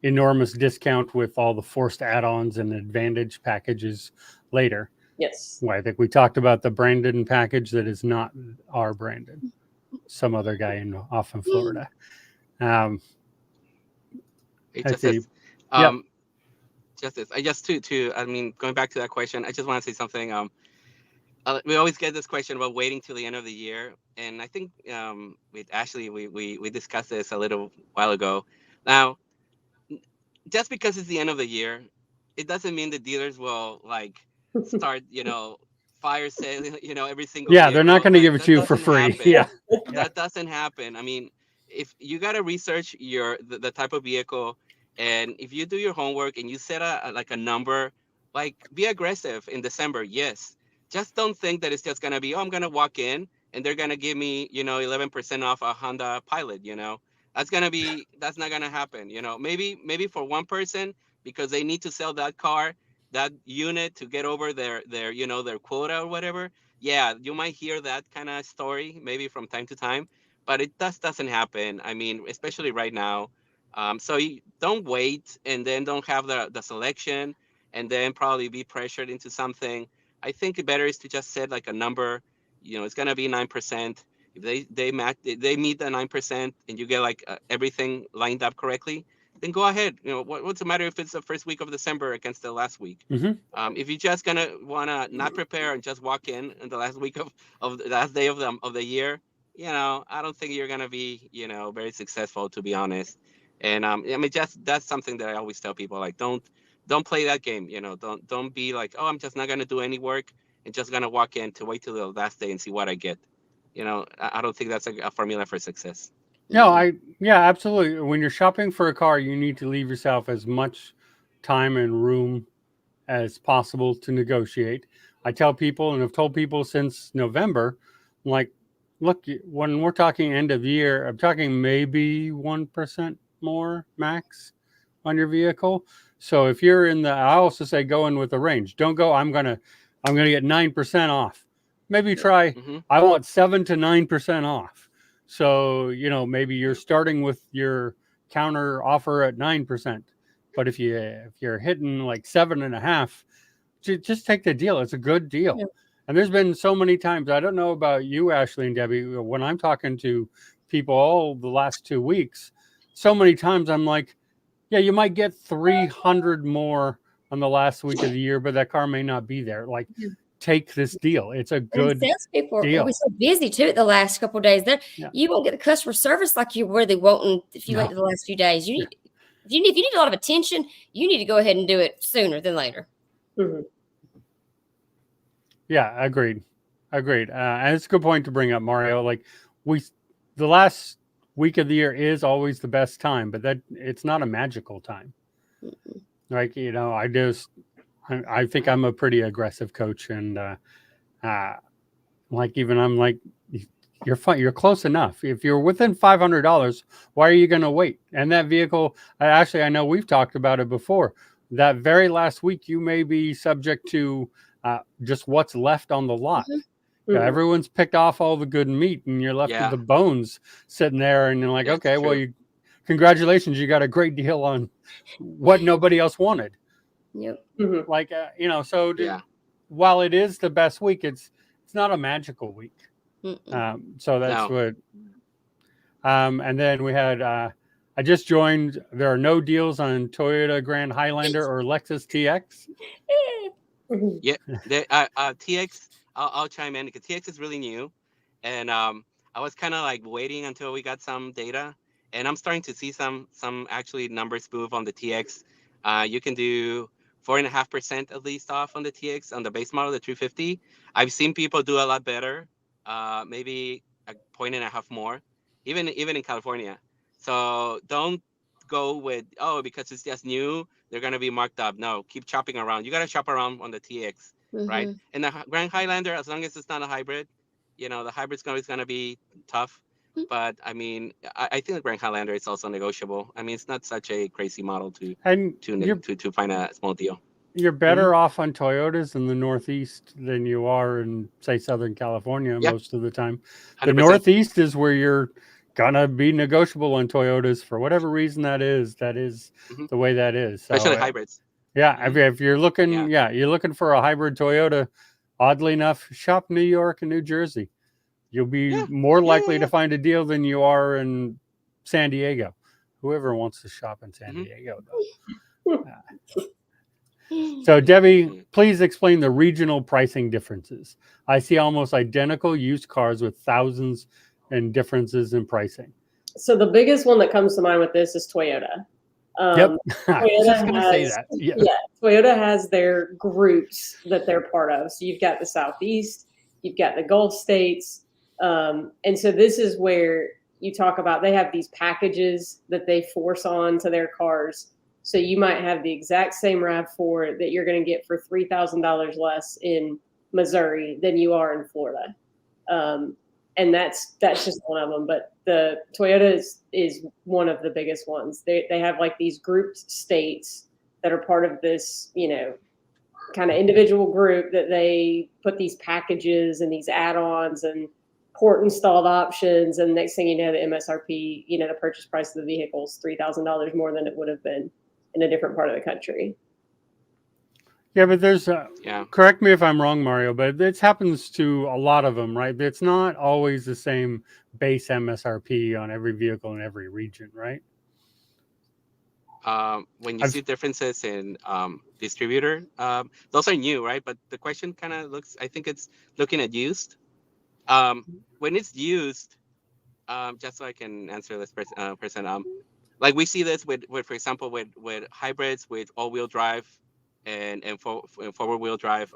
enormous discount with all the forced add-ons and advantage packages later. Yes. Well, I think we talked about the Brandon package that is not our Brandon, some other guy off in Florida. Justise, I just going back to that question, I just want to say something. We always get this question about waiting till the end of the year, and I think with Ashley we discussed this a little while ago. Now, just because it's the end of the year, it doesn't mean the dealers will start fire sale every single yeah vehicle. They're not going to give it to you for free. That doesn't happen. I mean, if you got to research the type of vehicle, and if you do your homework and you set a number, be aggressive in December. Yes, just don't think that it's just going to be, I'm going to walk in and they're going to give me 11% off a Honda Pilot. That's not going to happen. Maybe for one person, because they need to sell that car, that unit, to get over their quota or whatever. Yeah, you might hear that kind of story maybe from time to time, but it doesn't happen. I mean, especially right now. So you don't wait and then don't have the selection and then probably be pressured into something. I think it better is to just set a number. It's gonna be 9%. If they meet the 9% and you get everything lined up correctly, then go ahead. What's the matter if it's the first week of December against the last week? If you're just gonna wanna not prepare and just walk in the last week of the last day of the year, I don't think you're gonna be very successful, to be honest. And that's something that I always tell people, don't play that game. Don't be like, oh, I'm just not gonna do any work and just gonna walk in to wait till the last day and see what I get. I don't think that's a formula for success. No, absolutely. When you're shopping for a car, you need to leave yourself as much time and room as possible to negotiate. I tell people, and I've told people since November, look, when we're talking end of year, I'm talking maybe 1% more max on your vehicle. So if you're I also say go in with a range. Don't go, I'm gonna get 9% off. Maybe try, I want 7 to 9% off. So, maybe you're starting with your counter offer at 9%. But if you're hitting 7.5%, just take the deal. It's a good deal. Yeah. And there's been so many times, I don't know about you, Ashley and Debbie, when I'm talking to people all the last 2 weeks, so many times I'm like, yeah, you might get 300 more on the last week of the year, but that car may not be there. take this deal. It's a And good salespeople deal. will be so busy too the last couple of days. Yeah. You won't get the customer service like you really won't if you wait No. the last few days. If you need a lot of attention, you need to go ahead and do it sooner than later. Mhm. Yeah, agreed. And it's a good point to bring up, Mario. Like the last week of the year is always the best time, but that it's not a magical time. Mm-mm. Like, I think I'm a pretty aggressive coach, and like even I'm like, you're fine. You're close enough. If you're within $500, why are you going to wait? And that vehicle, I know we've talked about it before. That very last week, you may be subject to just what's left on the lot. Mm-hmm. Mhm. Everyone's picked off all the good meat, and you're left with the bones sitting there, and you're like, Yeah, okay, well, congratulations, you got a great deal on what nobody else wanted. Yep. Mhm. Like, so Yeah. while it is the best week, it's not a magical week. Mm-mm. So that's No. what. And then we had. I just joined. There are no deals on Toyota Grand Highlander or Lexus TX. Mhm. Yeah, the TX. I'll chime in because TX is really new, and I was kind of like waiting until we got some data, and I'm starting to see some actually numbers move on the TX. You can do 4.5% at least off on the TX on the base model, the 350. I've seen people do a lot better, maybe a point and a half more, even in California. So don't go with because it's just new they're going to be marked up. No, keep chopping around. You got to shop around on the TX, right? Mm-hmm. And the Grand Highlander, as long as it's not a hybrid, the hybrid's always going to be tough. But I mean, I think the Grand Highlander is also negotiable. I mean, it's not such a crazy model to And find a small deal. you're better off on Toyotas in the Northeast than you are in, say, Southern California Yeah. most of the time. 100%. The Northeast is where you're gonna be negotiable on Toyotas for whatever reason that is. That is the way that is. So, Especially hybrids. yeah, Mhm. if you're looking, you're looking for a hybrid Toyota. Oddly enough, shop New York and New Jersey. You'll be more likely to find a deal than you are in San Diego. Whoever wants to shop in San Diego, though. So, Debbie, please explain the regional pricing differences. I see almost identical used cars with thousands and differences in pricing. So the biggest one that comes to mind with this is Toyota. Yep, I was just going to say has, that. yeah, Toyota has their groups that they're part of. So you've got the Southeast, you've got the Gulf states, and so this is where you talk about they have these packages that they force on to their cars. So you might have the exact same RAV4 that you're going to get for $3,000 less in Missouri than you are in Florida. And that's just one of them. But the Toyota is one of the biggest ones. They have like these grouped states that are part of this, kind of individual group that they put these packages and these add-ons and port installed options. And next thing you know, the MSRP, the purchase price of the vehicle is $3,000 more than it would have been in a different part of the country. Yeah, but there's correct me if I'm wrong, Mario, but this happens to a lot of them, right? It's not always the same base MSRP on every vehicle in every region, right? When you see differences in distributor, those are new, right? But the question kind of I think it's looking at used. When it's used, just so I can answer this person, like we see this with for example, with hybrids with all-wheel drive and forward-wheel drive.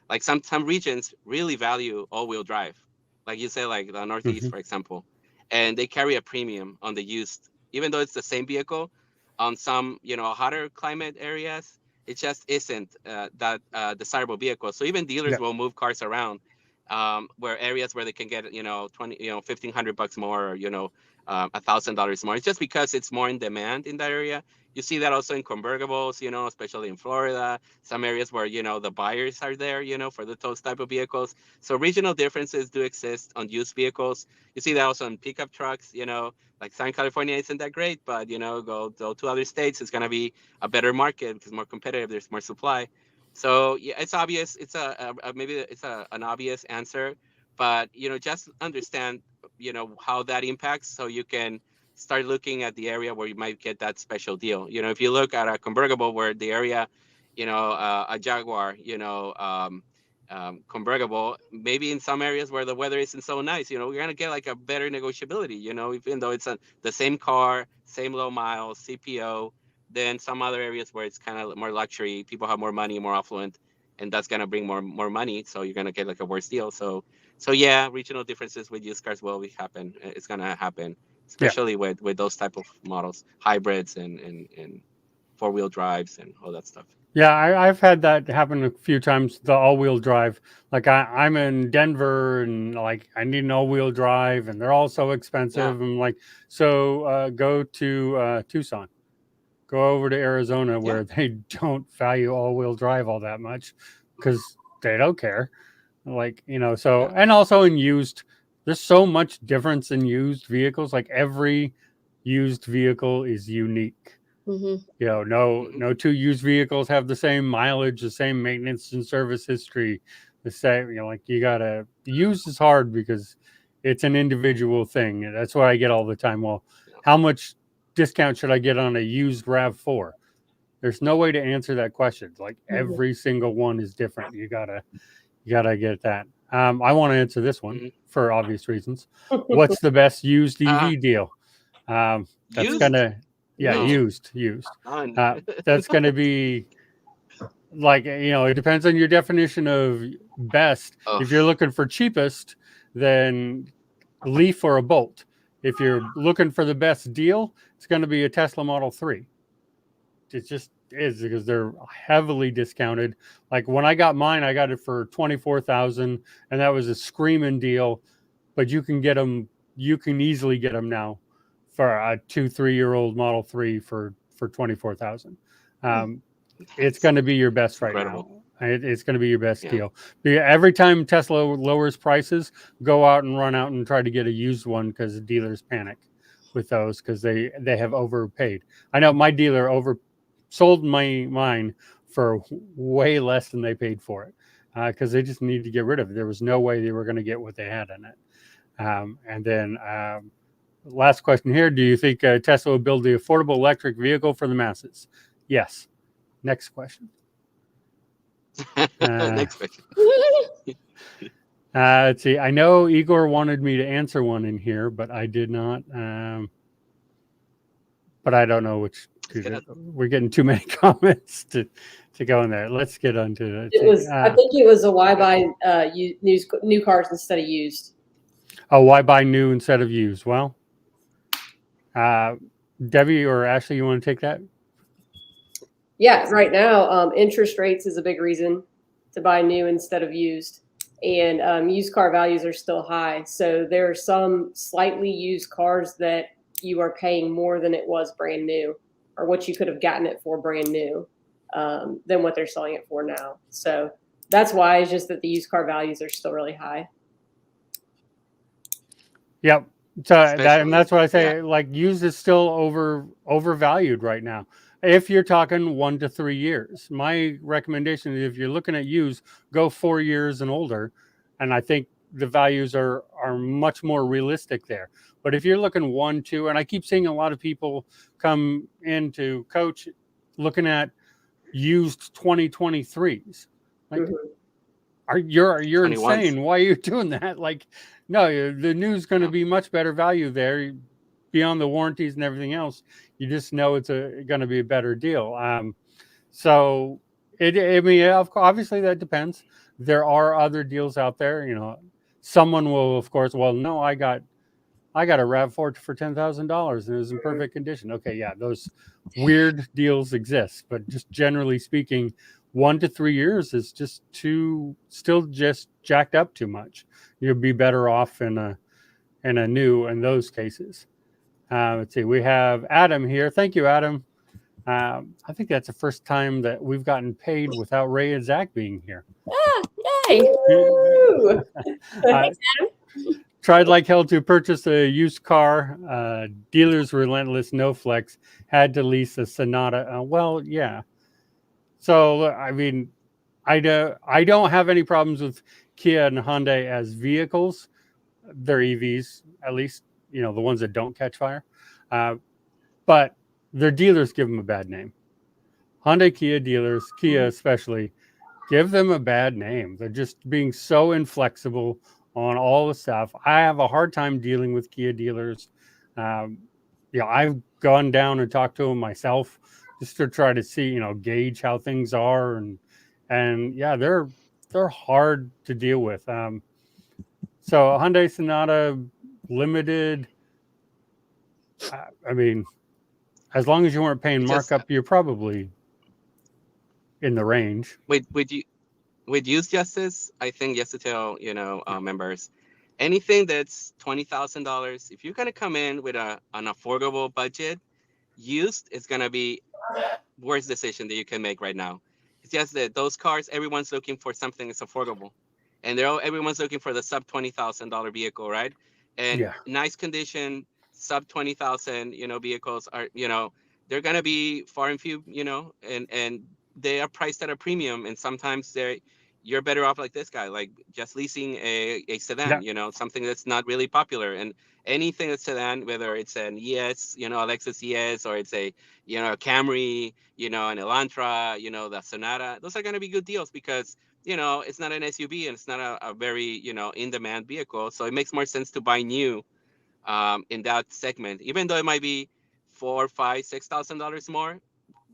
Like some regions really value all-wheel drive, like you say, like the Northeast, for example, and they carry a premium on the used, even though it's the same vehicle. On some hotter climate areas, it just isn't that desirable vehicle. So even dealers will move cars around where areas where they can get $1,500 more, or $1,000 more. It's just because it's more in demand in that area. You see that also in convertibles, especially in Florida, some areas where the buyers are there, for those type of vehicles. So regional differences do exist on used vehicles. You see that also in pickup trucks. Like Southern California isn't that great, but go to other states, it's going to be a better market because more competitive. There's more supply. So yeah, it's obvious. It's maybe it's an obvious answer, but just understand how that impacts, so you can start looking at the area where you might get that special deal. If you look at a convertible where the area, a Jaguar, convertible. Maybe in some areas where the weather isn't so nice, we're gonna get like a better negotiability. Even though it's the same car, same low miles, CPO, than some other areas where it's kind of more luxury. People have more money, more affluent, and that's gonna bring more money. So you're gonna get like a worse deal. So yeah, regional differences with used cars will happen. It's gonna happen, especially with those type of models, hybrids and 4-wheel drives and all that stuff. Yeah, I've had that happen a few times. The all-wheel drive, like I'm in Denver, and like I need an all-wheel drive, and they're all so expensive. I'm like, so go to Tucson, go over to Arizona, where they don't value all-wheel drive all that much because they don't care. Like so, and also in used, there's so much difference in used vehicles. Like every used vehicle is unique. No two used vehicles have the same mileage, the same maintenance and service history, the same. Like you gotta used is hard because it's an individual thing. And that's what I get all the time. Well, how much discount should I get on a used RAV4? There's no way to answer that question. Like every single one is different. You gotta get that. I want to answer this one for obvious reasons. What's the best used EV deal? That's Used? gonna used. That's gonna be like it depends on your definition of best. If you're looking for cheapest, then Leaf or a Bolt. If you're looking for the best deal, it's going to be a Tesla Model 3. It just is because they're heavily discounted. Like when I got mine, I got it for $24,000, and that was a screaming deal. But you can get them. You can easily get them now for a 2-3-year-old Model 3 for $24,000. It's going to be your best right now. It's going to be your best deal. Every time Tesla lowers prices, go out and try to get a used one because the dealers panic with those because they have overpaid. I know my dealer oversold mine for way less than they paid for it because they just needed to get rid of it. There was no way they were going to get what they had in it. And then last question here. Do you think Tesla will build the affordable electric vehicle for the masses? Yes. Next question. Next question. Let's see. I know Igor wanted me to answer one in here, but I did not. But I don't know which. We're getting too many comments to go in there. Let's get on to it. I think it was a why buy new cars instead of used. Oh, why buy new instead of used? Well, Debbie or Ashley, you want to take that? Yeah, right now, interest rates is a big reason to buy new instead of used. And used car values are still high. So there are some slightly used cars that you are paying more than it was brand new, or what you could have gotten it for brand new, than what they're selling it for now. So that's why, it's just that the used car values are still really high. Yep. So that's what I say. Like used is still overvalued right now. If you're talking 1 to 3 years, my recommendation is if you're looking at used, go 4 years and older. And I think the values are much more realistic there. But if you're looking 1, 2, and I keep seeing a lot of people come into Coach looking at used 2023s. Like, you're insane. Why are you doing that? Like, no, the new's going to be much better value there beyond the warranties and everything else. You just know it's going to be a better deal. So obviously that depends. There are other deals out there. Someone will, of course, well, no, I got a RAV4 for $10,000 and it was in perfect condition. Okay, yeah, those weird deals exist, but just generally speaking, 1 to 3 years is just still just jacked up too much. You'll be better off in a new in those cases. Let's see, we have Adam here. Thank you, Adam. I think that's the first time that we've gotten paid without Ray and Zach being here. Yay! Thanks, Adam. Tried like hell to purchase a used car. Dealers relentless, no flex. Had to lease a Sonata. Well, yeah. So I mean, I don't have any problems with Kia and Hyundai as vehicles. They're EVs, at least the ones that don't catch fire. But their dealers give them a bad name. Hyundai, Kia dealers, Kia especially, give them a bad name. They're just being so inflexible on all the stuff. I have a hard time dealing with Kia dealers. Um, I've gone down and talked to them myself just to try to see, gauge how things are, and yeah, they're hard to deal with. So Hyundai Sonata Limited. I mean, as long as you weren't paying Just markup, you're probably in the range. with used Justice, I think just to tell members, anything that's $20,000, if you're gonna come in with an affordable budget, used is gonna be worst decision that you can make right now. It's just that those cars, everyone's looking for something that's affordable, and everyone's looking for the sub $20,000 vehicle, right? And Yeah. nice condition, sub 20,000, vehicles are, they're gonna be far and few, and they are priced at a premium, and sometimes you're better off like this guy, like just leasing a sedan, something that's not really popular. And anything that's sedan, whether it's an ES, a Lexus ES, or it's a Camry, an Elantra, the Sonata, those are going to be good deals because, it's not an SUV and it's not a very, in-demand vehicle. So it makes more sense to buy new in that segment, even though it might be $4,000, $5,000, $6,000 more.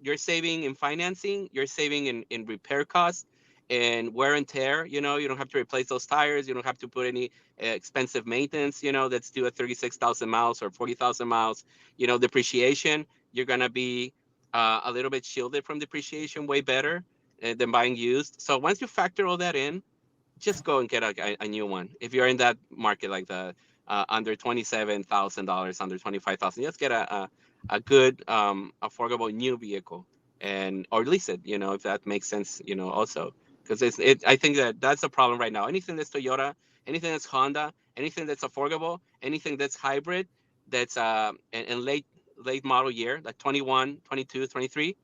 You're saving in financing, you're saving in repair costs and wear and tear. You don't have to replace those tires. You don't have to put any expensive maintenance, that's due at 36,000 miles or 40,000 miles. Depreciation, you're going to be a little bit shielded from depreciation, way better than buying used. So once you factor all that in, just go and get a new one. If you're in that market, like the under $27,000, under $25,000, just get a good affordable new vehicle or lease it. If that makes sense. Also because I think that's a problem right now. Anything that's Toyota, anything that's Honda, anything that's affordable, anything that's hybrid, that's in late model year, like 21, 22, 23.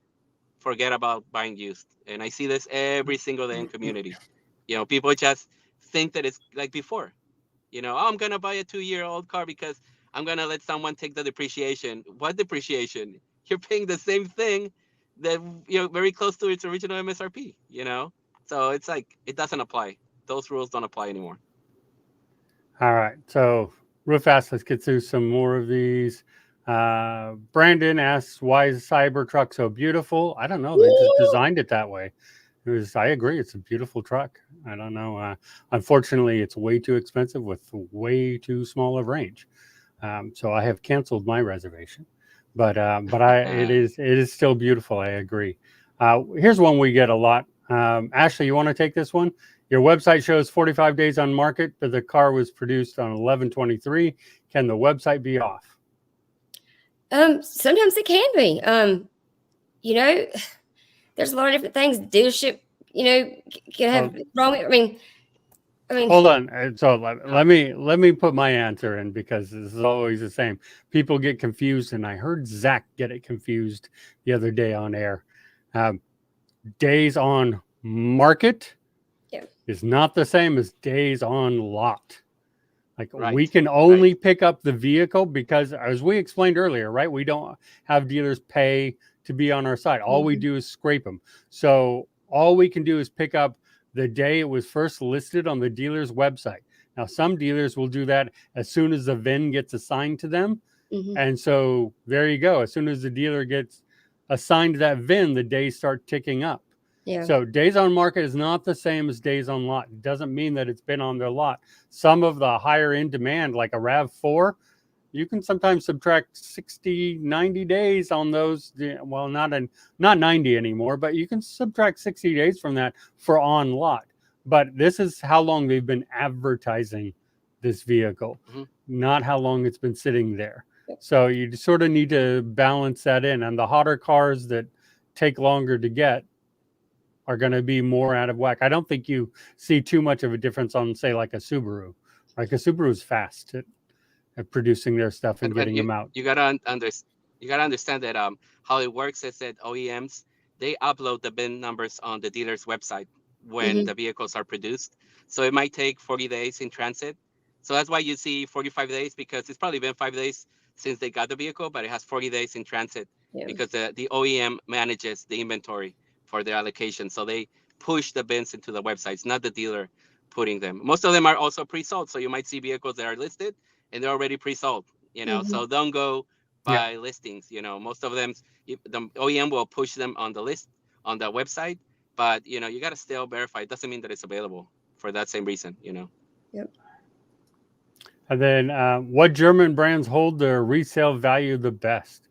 Forget about buying used. And I see this every single day in community. People just think that it's like before. Oh, I'm gonna buy a 2-year-old car because I'm gonna let someone take the depreciation. What depreciation? You're paying the same thing that very close to its original MSRP. So it's like it doesn't apply. Those rules don't apply anymore. All right. So real fast, let's get through some more of these. Brandon asks, why is Cybertruck so beautiful? I don't know. They just designed it that way. I agree. It's a beautiful truck. I don't know. Unfortunately, it's way too expensive with way too small of range. So I have canceled my reservation. But it is still beautiful. I agree. Here's one we get a lot. Ashley, you want to take this one? Your website shows 45 days on market, but the car was produced on 11/23. Can the website be off? Sometimes it can be. There's a lot of different things. Dealership, can have wrong. I mean, hold on. So let me put my answer in because this is always the same. People get confused, and I heard Zach get it confused the other day on air. Days on market is not the same as days on lot. Like we can only pick up the vehicle because, as we explained earlier, right? We don't have dealers pay to be on our site. All we do is scrape them. So all we can do is pick up the day it was first listed on the dealer's website. Now, some dealers will do that as soon as the VIN gets assigned to them. And so there you go. As soon as the dealer gets assigned that VIN, the days start ticking up. Yeah. So days on market is not the same as days on lot. It doesn't mean that it's been on their lot. Some of the higher in demand, like a RAV4, you can sometimes subtract 60, 90 days on those. Well, not 90 anymore, but you can subtract 60 days from that for on lot. But this is how long they've been advertising this vehicle, not how long it's been sitting there. So you sort of need to balance that in. And the hotter cars that take longer to get are going to be more out of whack. I don't think you see too much of a difference on, say, like a Subaru. Like a Subaru is fast at producing their stuff and getting them out. You gotta understand that how it works is that OEMs, they upload the VIN numbers on the dealer's website when the vehicles are produced. So it might take 40 days in transit. So that's why you see 45 days, because it's probably been 5 days since they got the vehicle, but it has 40 days in transit because the OEM manages the inventory for their allocation. So they push the bins into the websites, not the dealer putting them. Most of them are also pre-sold, so you might see vehicles that are listed and they're already pre-sold. So don't go by listings. Most of them, the OEM will push them on the list on the website, but you got to still verify. It doesn't mean that it's available for that same reason. Yep. And then, what German brands hold their resale value the best?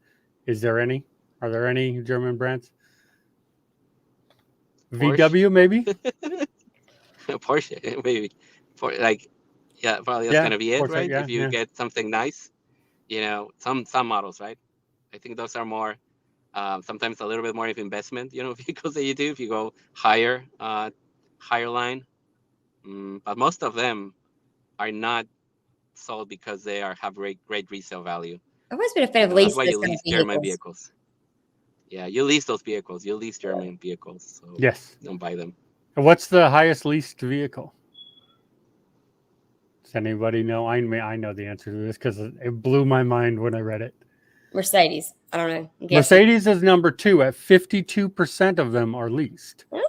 Is there any? Are there any German brands? Porsche? VW, maybe? Porsche, maybe. Probably that's gonna be it, Porsche, right? yeah, If you yeah. get something nice, some models, right? I think those are more, sometimes a little bit more of investment, vehicles that you do if you go higher line. But most of them are not sold because they have great resale value. I've always been a fan of That's leasing why those you kind of lease German vehicles. vehicles. Yeah, you lease those vehicles. You lease German vehicles. So Yes. don't buy them. And what's the highest leased vehicle? Does anybody know? I know the answer to this because it blew my mind when I read it. Mercedes. I don't know. I'm guessing. Mercedes is number 2 at 52% of them are leased. Oh.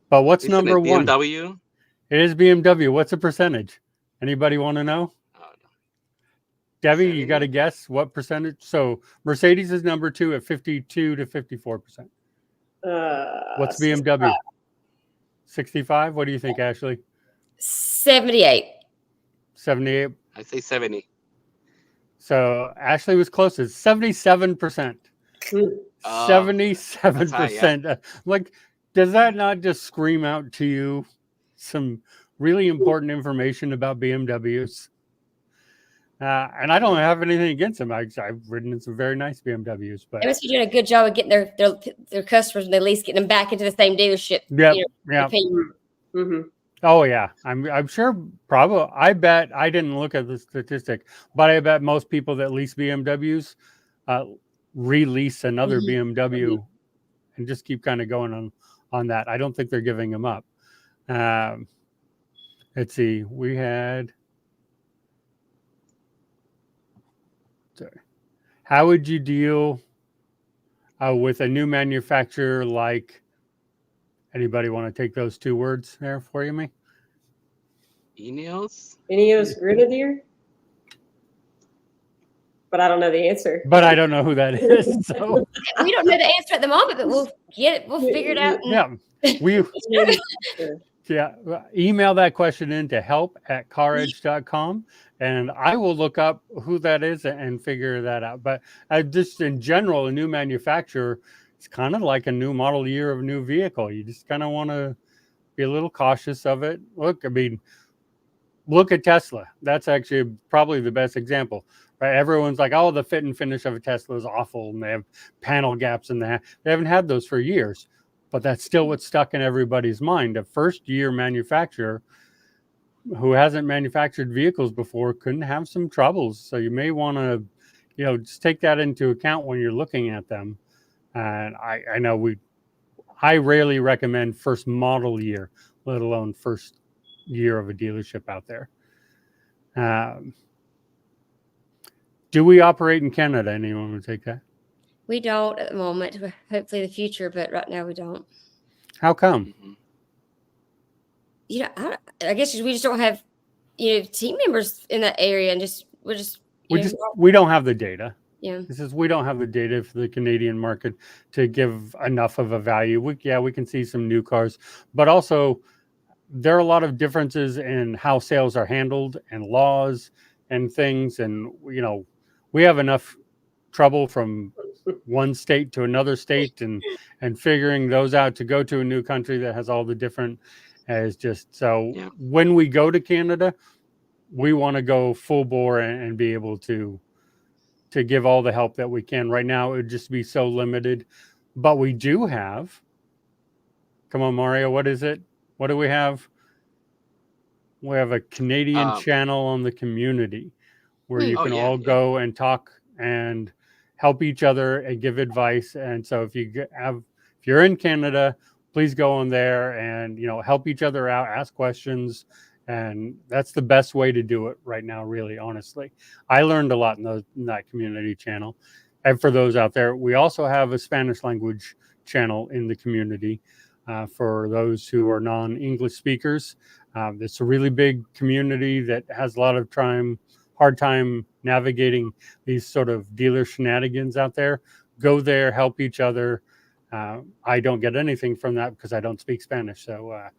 But what's Isn't number it 1? BMW? It is BMW. What's the percentage? Anybody want to know? Oh, no. Debbie, you 70? got to guess what percentage? So Mercedes is number 2 at 52 to 54%. What's BMW? 65? What do you think, Ashley? 78. 78. I say 70. So Ashley was closest. 77%. 77%. Like, does that not just scream out to you some really important information about BMWs? And I don't have anything against them. I've ridden in some very nice BMWs, but They must be doing a good job of getting their customers and at least getting them back into the same dealership. yeah. Oh yeah, I'm sure. Probably, I bet I didn't look at the statistic, but I bet most people that lease BMWs release another BMW and just keep kind of going on that. I don't think they're giving them up. Let's see. We had. Sorry. How would you deal with a new manufacturer like? Anybody want to take those 2 words there for you, me? Ineos? Grenadier? But I don't know the answer. But I don't know who that is. So We don't know the answer at the moment, but we'll get it. We'll figure it out. Email that question in to help@caredge.com and I will look up who that is and figure that out. But just in general, a new manufacturer, it's kind of like a new model year of a new vehicle. You just kind of want to be a little cautious of it. Look at Tesla. That's actually probably the best example. Right? Everyone's like, oh, the fit and finish of a Tesla is awful, and they have panel gaps, and they haven't had those for years. But that's still what's stuck in everybody's mind. A first-year manufacturer who hasn't manufactured vehicles before couldn't have some troubles. So you may want to, just take that into account when you're looking at them. And I know I rarely recommend first model year, let alone first year of a dealership out there. Do we operate in Canada? Anyone would take that? We don't at the moment. Hopefully, in the future, but right now we don't. How come? I guess we just don't have, team members in that area, and we don't have the data. Yeah. We don't have the data for the Canadian market to give enough of a value. We can see some new cars, but also there are a lot of differences in how sales are handled and laws and things. And, we have enough trouble from one state to another state and figuring those out to go to a new country that has all the different when we go to Canada, we want to go full bore and be able to give all the help that we can. Right now, it would just be so limited, but we do have, come on, Mario, what is it? What do we have? We have a Canadian channel on the community where you can all go and talk and help each other and give advice. And so if you're in Canada, please go on there and, help each other out, ask questions. And that's the best way to do it right now, really, honestly. I learned a lot in that community channel. And for those out there, we also have a Spanish language channel in the community. for those who are non-English speakers. It's a really big community that has a lot of hard time navigating these sort of dealer shenanigans out there. Go there, help each other. I don't get anything from that because I don't speak Spanish, so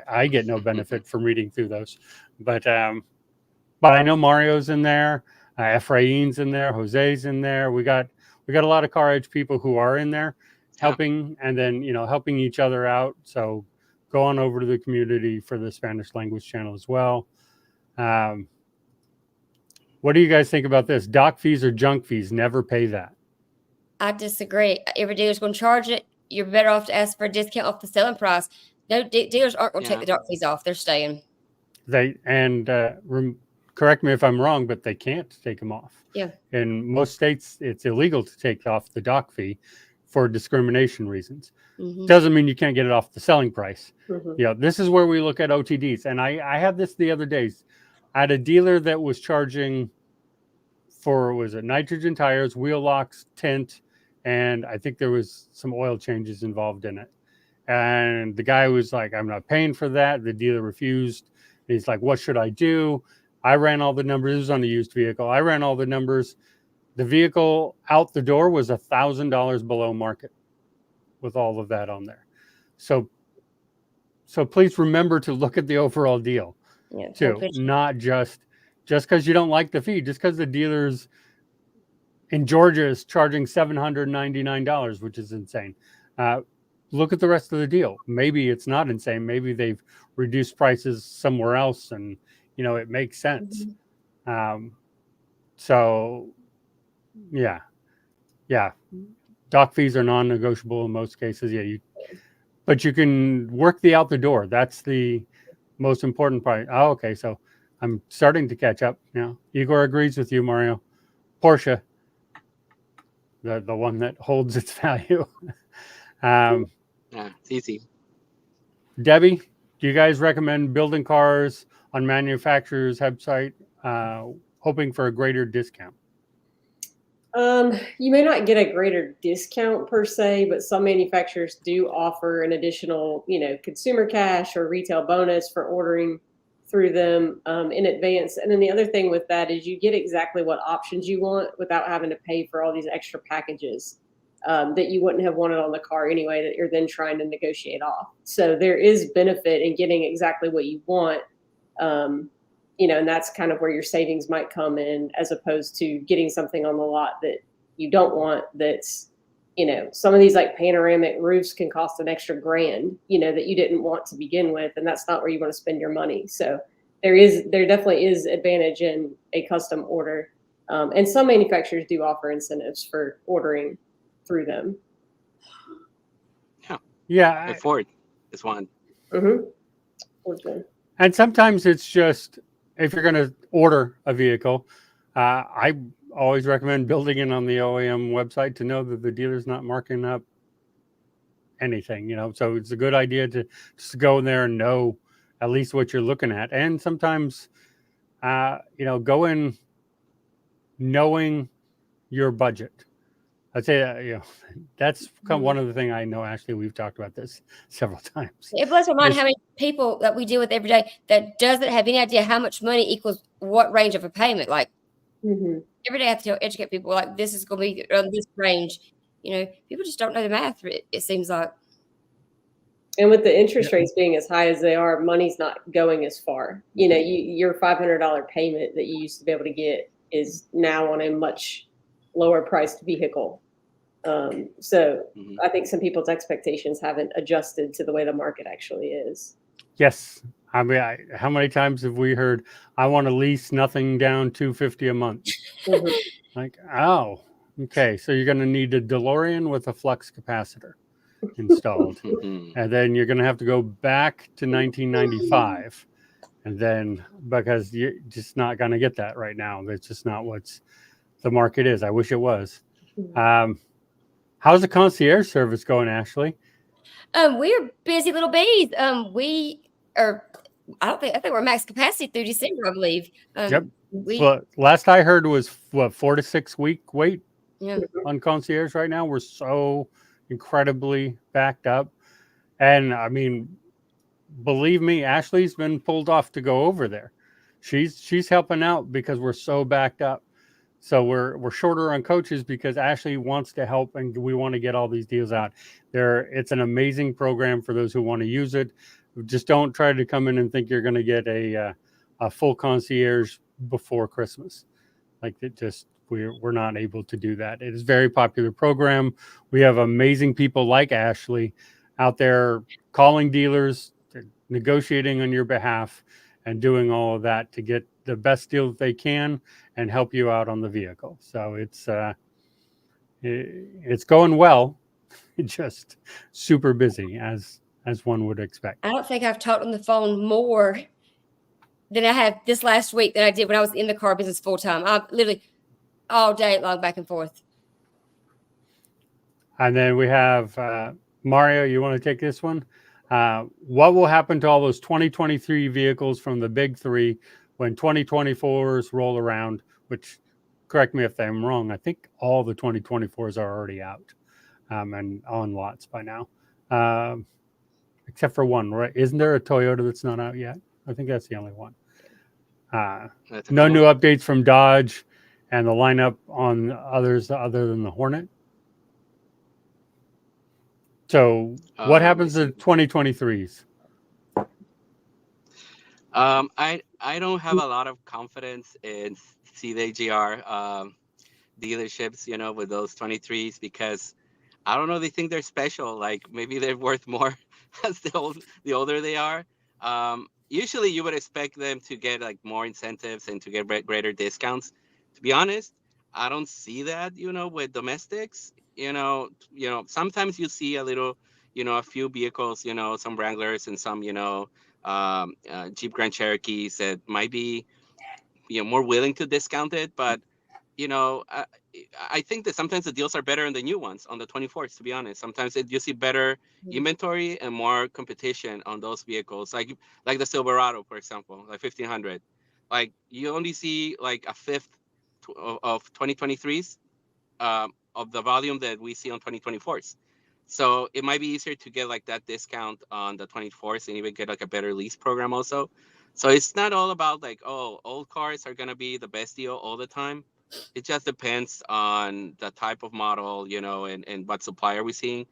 I get no benefit from reading through those. But I know Mario's in there, Ephraim's in there, Jose's in there. We got a lot of CarEdge people who are in there helping, and then helping each other out. So go on over to the community for the Spanish language channel as well. What do you guys think about this? Dock fees or junk fees? Never pay that. I disagree. Every dealer's going to charge it. You're better off to ask for a discount off the selling price. No, dealers aren't going to take the dock fees off. They're staying. Correct me if I'm wrong, but they can't take them off. Yeah. In most states, it's illegal to take off the dock fee for discrimination reasons. Mm-hmm. Doesn't mean you can't get it off the selling price. Mm-hmm. This is where we look at OTDs. And I had this the other day. I had a dealer that was charging for, nitrogen tires, wheel locks, tint, and I think there was some oil changes involved in it. And the guy was like, I'm not paying for that. The dealer refused. He's like, what should I do? I ran all the numbers. It was on a used vehicle. I ran all the numbers. The vehicle out the door was $1,000 below market with all of that on there. So please remember to look at the overall deal too, not just because you don't like the fee, just because the dealers in Georgia is charging $799, which is insane. Look at the rest of the deal. Maybe it's not insane. Maybe they've reduced prices somewhere else and it makes sense. Mm-hmm. Dock fees are non-negotiable in most cases. But you can work the out the door. That's the most important part. Oh, okay. So I'm starting to catch up now. Igor agrees with you, Mario. Porsche, the one that holds its value. It's easy. Debbie, do you guys recommend building cars on manufacturer's website, hoping for a greater discount? You may not get a greater discount per se, but some manufacturers do offer an additional, consumer cash or retail bonus for ordering through them in advance. And then the other thing with that is you get exactly what options you want without having to pay for all these extra packages that you wouldn't have wanted on the car anyway, that you're then trying to negotiate off. So there is benefit in getting exactly what you want. And that's kind of where your savings might come in, as opposed to getting something on the lot that you don't want. That's, some of these like panoramic roofs can cost an extra $1,000, that you didn't want to begin with. And that's not where you want to spend your money. So there definitely is advantage in a custom order. And some manufacturers do offer incentives for ordering through them. Yeah. Ford is one. Mm-hmm. Ford's one. And sometimes it's just, if you're going to order a vehicle, I always recommend building it on the OEM website to know that the dealer's not marking up anything, So it's a good idea to just go in there and know at least what you're looking at. And sometimes, go in knowing your budget. I'd say, that's kind of one of the things I know, Ashley, we've talked about this several times. It blows my mind how many people that we deal with every day that doesn't have any idea how much money equals what range of a payment. Like every day I have to educate people, like, this is going to be on this range. People just don't know the math, it seems like. And with the interest rates being as high as they are, money's not going as far. Your $500 payment that you used to be able to get is now on a much lower priced vehicle. I think some people's expectations haven't adjusted to the way the market actually is. Yes. I mean, how many times have we heard, I want to lease nothing down $250 a month? Like, oh, okay. So you're going to need a DeLorean with a flux capacitor installed. And then you're going to have to go back to 1995. And then, because you're just not going to get that right now. That's just not what's the market is. I wish it was. How's the concierge service going, Ashley? We're busy little bees. I think we're max capacity through December, I believe. Yep. Well, last I heard was 4 to 6 week wait on concierge right now. We're so incredibly backed up. And I mean, believe me, Ashley's been pulled off to go over there. She's helping out because we're so backed up. So we're shorter on coaches because Ashley wants to help and we want to get all these deals out. It's an amazing program for those who want to use it. Just don't try to come in and think you're going to get a full concierge before Christmas. Like it just we're not able to do that. It is a very popular program. We have amazing people like Ashley out there calling dealers, negotiating on your behalf, and doing all of that to get the best deal that they can and help you out on the vehicle. So it's going well. Just super busy as one would expect. I don't think I've talked on the phone more than I have this last week than I did when I was in the car business full time. I'm literally all day long back and forth. And then we have Mario. You want to take this one? What will happen to all those 2023 vehicles from the big three when 2024s roll around? Which, correct me if I'm wrong, I think all the 2024s are already out and on lots by now, except for one, right? Isn't there a Toyota that's not out yet? I think that's the only one. No new updates from Dodge and the lineup on others other than the Hornet. So what happens to 2023s? I don't have a lot of confidence in CDGR dealerships, you know, with those 23s because I don't know, they think they're special. Like maybe they're worth more as the older they are. Usually you would expect them to get like more incentives and to get greater discounts. To be honest, I don't see that, you know, with domestics. You know, sometimes you see a little, you know, a few vehicles, you know, some Wranglers and some, you know, Jeep Grand Cherokees that might be, you know, more willing to discount it. But, you know, I think that sometimes the deals are better in the new ones on the 24th, to be honest. Sometimes you see better inventory and more competition on those vehicles, like the Silverado, for example, like 1500. Like you only see like a fifth of 2023s of the volume that we see on 2024s. So it might be easier to get like that discount on the 24s and even get like a better lease program also. So it's not all about like, oh, old cars are going to be the best deal all the time. It just depends on the type of model, you know, and what supplier we're seeing.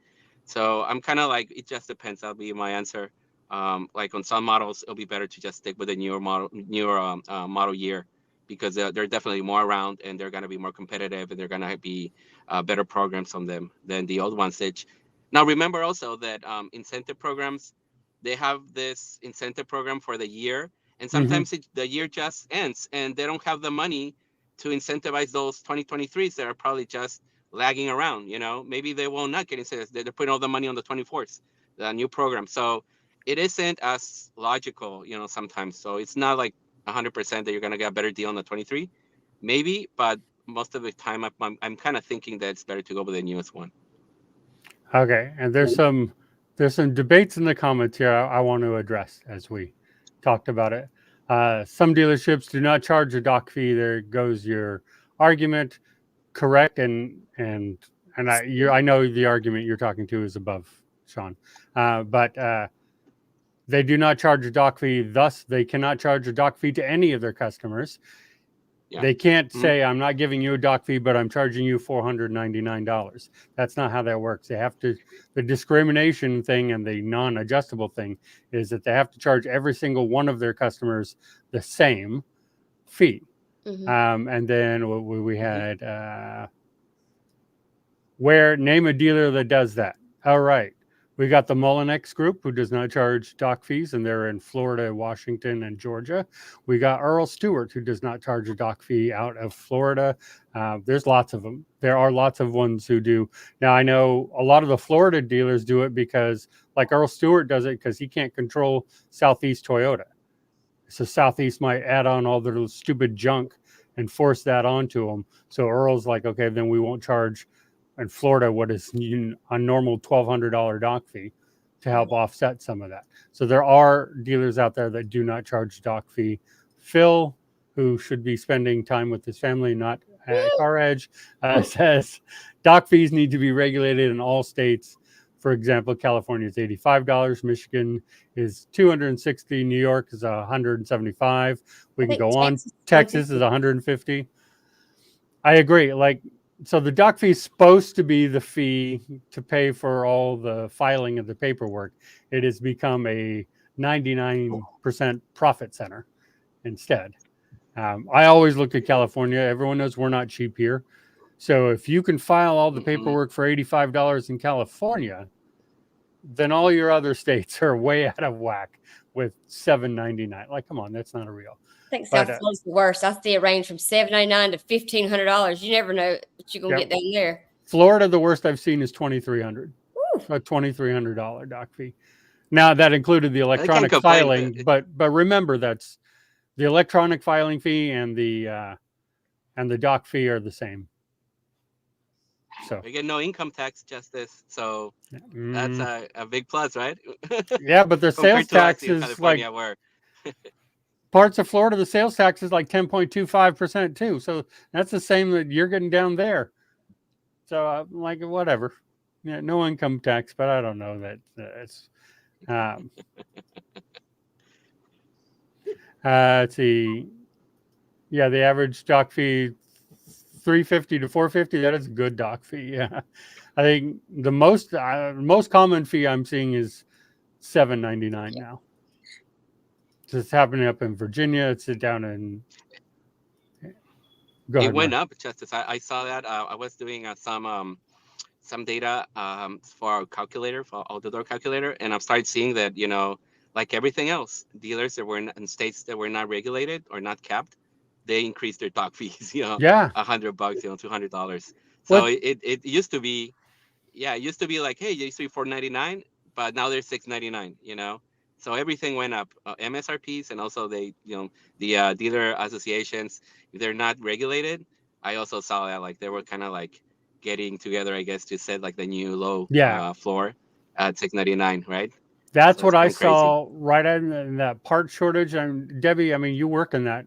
So I'm kind of like, it just depends. That'll be my answer. Like on some models, it'll be better to just stick with a newer model year because they're definitely more around and they're going to be more competitive and they're going to be better programs on them than the old ones. Now, remember also that incentive programs, they have this incentive program for the year. And sometimes the year just ends and they don't have the money to incentivize those 2023s that are probably just lagging around, you know. Maybe they will not get incentives. They're putting all the money on the 24th, the new program. So it isn't as logical, you know, sometimes. So it's not like 100% that you're going to get a better deal on the 23, maybe, but most of the time I'm kind of thinking that it's better to go with the newest one. Okay, and there's some debates in the comments here I want to address as we talked about it. Some dealerships do not charge a dock fee. There goes your argument. Correct, and I know the argument you're talking to is above Sean, but they do not charge a dock fee. Thus, they cannot charge a dock fee to any of their customers. Yeah. They can't say, I'm not giving you a dock fee, but I'm charging you $499. That's not how that works. They have to, the discrimination thing and the non-adjustable thing is that they have to charge every single one of their customers the same fee. And then we had, name a dealer that does that. All right. We got the Mullinex Group, who does not charge dock fees, and they're in Florida, Washington, and Georgia. We got Earl Stewart, who does not charge a dock fee out of Florida. There's lots of them. There are lots of ones who do. Now, I know a lot of the Florida dealers do it because, like Earl Stewart does it because he can't control Southeast Toyota. So Southeast might add on all their stupid junk and force that onto them. So Earl's like, okay, then we won't charge in Florida what is a normal $1,200 dock fee to help offset some of that. So there are dealers out there that do not charge dock fee. Phil, who should be spending time with his family, not at CarEdge, says dock fees need to be regulated in all states For example, California is $85, Michigan is $260, New York is $175. We I can think go on. Texas is Texas is $150. I agree. Like, so the doc fee is supposed to be the fee to pay for all the filing of the paperwork. It has become a 99% profit center instead. I always look at California. Everyone knows we're not cheap here. So if you can file all the paperwork for $85 in California, then all your other states are way out of whack with $7.99. Like, come on, that's not a real. I think South Florida's the worst. I see it range from $7.99 to $1,500. You never know what you're gonna get down there. Florida, the worst I've seen is $2,300. A $2,300 doc fee. Now that included the electronic filing, but remember that's the electronic filing fee and the doc fee are the same. So we get no income tax, Justice. So that's a big plus, right? Yeah, but the sales tax is California, like where parts of Florida, the sales tax is like 10.25% too. So that's the same that you're getting down there. So like whatever, yeah, no income tax, but I don't know that it's. Let's see. Yeah, the average doc fee $350 to $450. That is a good doc fee. Yeah, I think the most common fee I'm seeing is $7.99 now. It's happening up in Virginia. It's down in. Go ahead, it went up, Justice. I saw that. I was doing some data for our calculator, for our door calculator, and I've started seeing that, like everything else, dealers that were in states that were not regulated or not capped, they increased their doc fees, Yeah, $100, $200. So it used to be, it used to be like, hey, it used to be $4.99, but now they're $6.99, So everything went up, MSRPs, and also the dealer associations, if they're not regulated. I also saw that like they were kind of like getting together, I guess, to set like the new low floor at $6.99, right? That's what I saw right in that part shortage. And Debbie, I mean, you work in that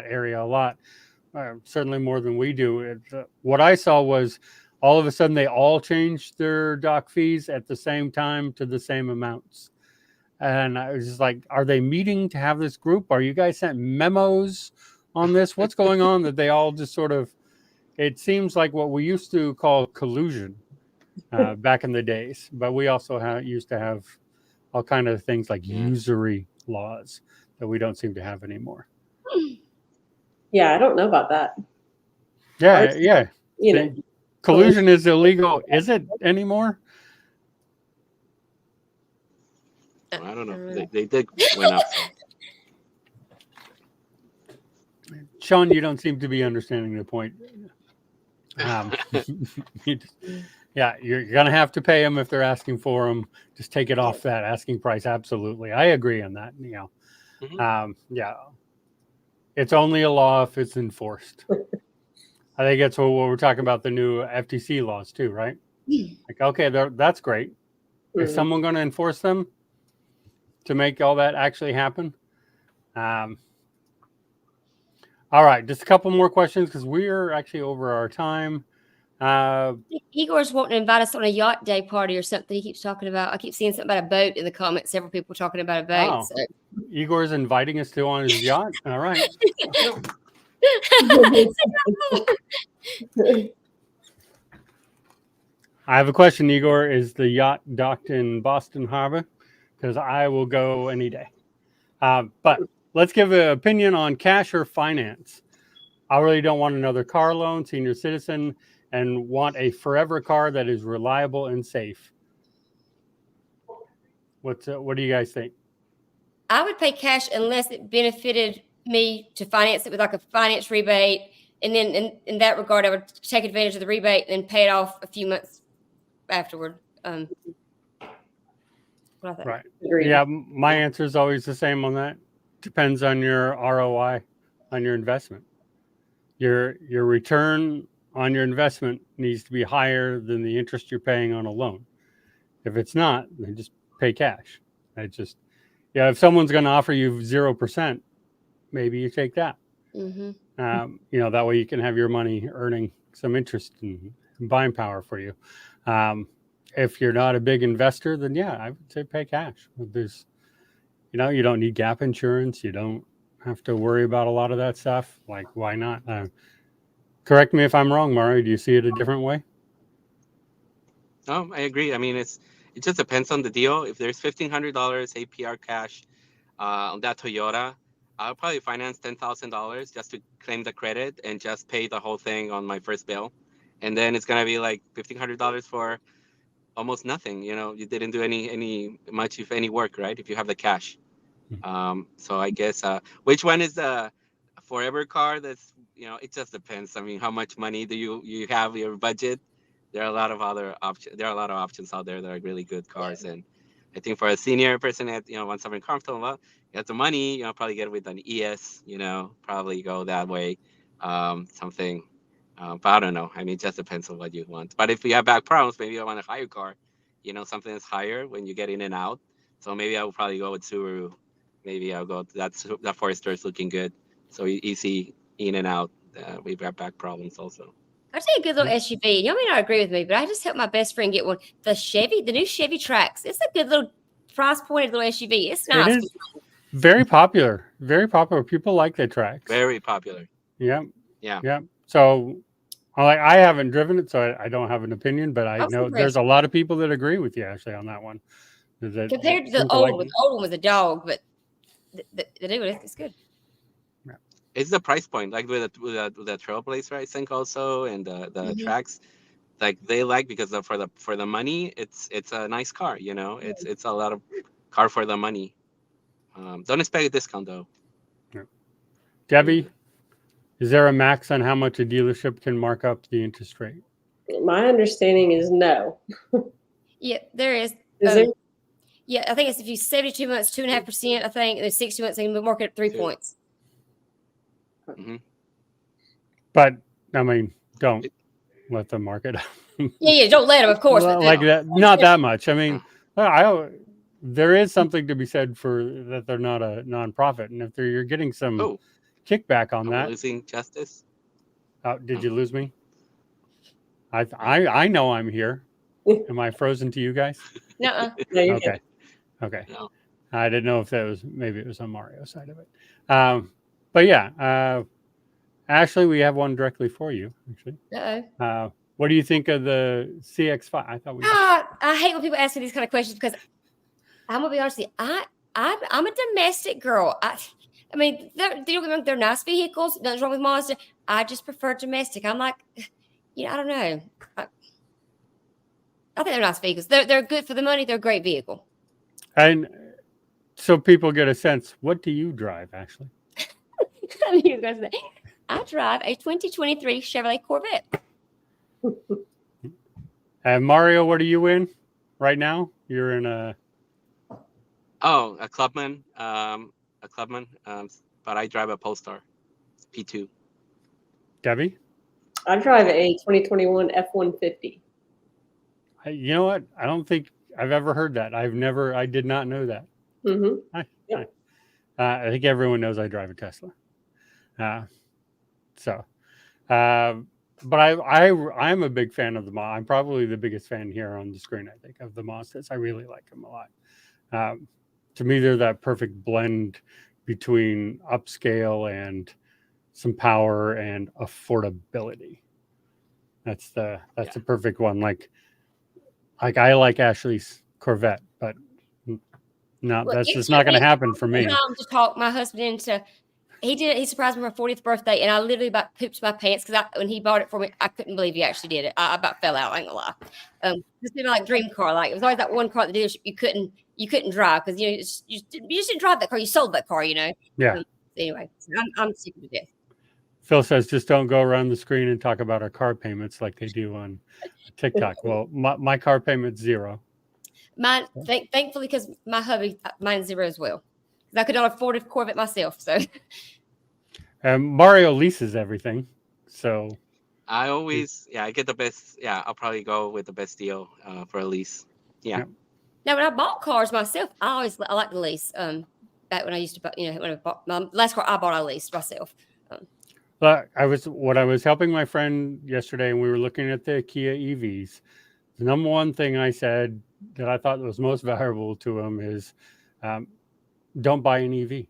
area a lot, certainly more than we do. What I saw was all of a sudden they all changed their doc fees at the same time to the same amounts. And I was just like, are they meeting to have this group? Are you guys sent memos on this? What's going on that they all just sort of, it seems like what we used to call collusion back in the days. But we also used to have all kind of things like usury laws that we don't seem to have anymore. Yeah, I don't know about that. Yeah. Collusion is illegal. Is it anymore? I don't know. They did went up. Sean, you don't seem to be understanding the point. You're going to have to pay them if they're asking for them. Just take it off that asking price. Absolutely. I agree on that. It's only a law if it's enforced. I think that's what we're talking about, the new FTC laws too, right? Like, okay, that's great. Is someone going to enforce them to make all that actually happen? All right, just a couple more questions because we're actually over our time. Igor's wanting to invite us on a yacht day party or something. He keeps talking about. I keep seeing something about a boat in the comments. Several people talking about a boat. Oh, so. Igor's inviting us to go on his yacht. All right. I have a question, Igor. Is the yacht docked in Boston Harbor? Because I will go any day. But let's give an opinion on cash or finance. I really don't want another car loan, senior citizen, and want a forever car that is reliable and safe. What do you guys think? I would pay cash unless it benefited me to finance it with like a finance rebate. And then in that regard, I would take advantage of the rebate and then pay it off a few months afterward. Right. Yeah, my answer is always the same on that. Depends on your ROI on your investment. Your return on your investment needs to be higher than the interest you're paying on a loan. If it's not, then just pay cash. If someone's going to offer you 0%, maybe you take that. That way you can have your money earning some interest and buying power for you. if you're not a big investor, then yeah, I would say pay cash. There's, you don't need gap insurance. You don't have to worry about a lot of that stuff. Like, why not? Correct me if I'm wrong, Mario. Do you see it a different way? No, I agree. I mean, it just depends on the deal. If there's $1,500 APR cash on that Toyota, I'll probably finance $10,000 just to claim the credit and just pay the whole thing on my first bill, and then it's gonna be like $1,500 for almost nothing. You didn't do any much, if any, work, right? If you have the cash. So I guess which one is the forever car? That's it just depends. I mean, how much money do you have your budget? There are a lot of other options. There are a lot of options out there that are really good cars, and I think for a senior person that wants something comfortable, well, you have the money, probably get with an ES. Probably go that way. Something. But I don't know. I mean, it just depends on what you want. But if you have back problems, maybe I want a higher car. Something that's higher when you get in and out. So maybe I will probably go with Subaru. Maybe I'll go. That Forester is looking good. So easy in and out. We've got back problems also. I'll tell you a good little SUV. Y'all may not agree with me, but I just helped my best friend get one. The new Chevy Trax. It's a good little price pointed little SUV. It's nice. It is very popular. Very popular. People like the Trax. Very popular. Yeah. Yeah. Yeah. So, I haven't driven it, so I don't have an opinion, but I know there's a lot of people that agree with you, Ashley, on that one. Compared to the old one, the old one was a dog, but the new one, it's good. It's the price point, like with the Trailblazer, I think, also, and the Trax, like they like, because for the money, it's a nice car. It's a lot of car for the money. Don't expect a discount though. Yeah. Debbie, is there a max on how much a dealership can mark up the interest rate? My understanding is no. Yeah, there is. Is there? Yeah, I think it's if you 72 months, 2.5%. I think there's 60 months, they can mark it at 3 points. Mm-hmm. But I mean, don't let them mark it. Yeah, don't let them, of course. Like that, not that much. I mean, there is something to be said for that they're not a nonprofit, and if you're getting some kickback on that. Losing Justise. Did you lose me? I know I'm here. Am I frozen to you guys? No. Okay. No. I didn't know if maybe it was on Mario's side of it. But yeah, Ashley, we have one directly for you, actually. What do you think of the CX-5? I thought I hate when people ask me these kind of questions, because I'm gonna be honest with you. I'm a domestic girl. I mean, they're nice vehicles. Nothing's wrong with Mazda. I just prefer domestic. I'm like, I don't know. I think they're nice vehicles. They're good for the money. They're a great vehicle. And so people get a sense. What do you drive, Ashley? I drive a 2023 Chevrolet Corvette. And Mario, what are you in right now? You're in a Clubman. But I drive a Polestar P2. Debbie? I drive a 2021 F-150. You know what? I don't think I've ever heard that. I did not know that. Mm-hmm. I think everyone knows I drive a Tesla. But I'm a big fan of the Mazda. I'm probably the biggest fan here on the screen, I think, of the Mazdas. I really like them a lot. To me, they're that perfect blend between upscale and some power and affordability. That's the perfect one. Like I like Ashley's Corvette, but no, that's just not going to happen for me. To talk my husband into. He surprised me for my 40th birthday, and I literally about pooped my pants, because when he bought it for me, I couldn't believe he actually did it. I about fell out. I ain't gonna lie. This is my dream car. Like, it was always that one car at the dealership you couldn't drive, because you just didn't drive that car. You sold that car, Yeah. Anyway, I'm sick of death. Phil says just don't go around the screen and talk about our car payments like they do on TikTok. Well, my car payment's zero. Mine, thankfully, because my hubby, mine's zero as well. Because I could not afford a Corvette myself. So. Mario leases everything, so. I always, I get the best. Yeah, I'll probably go with the best deal for a lease. Yeah. Yep. Now, when I bought cars myself, I like to lease. Back when I used to, when I bought my last car, I bought, I leased myself. I was helping my friend yesterday, and we were looking at the Kia EVs. the number one thing I said that I thought was most valuable to them is don't buy an EV,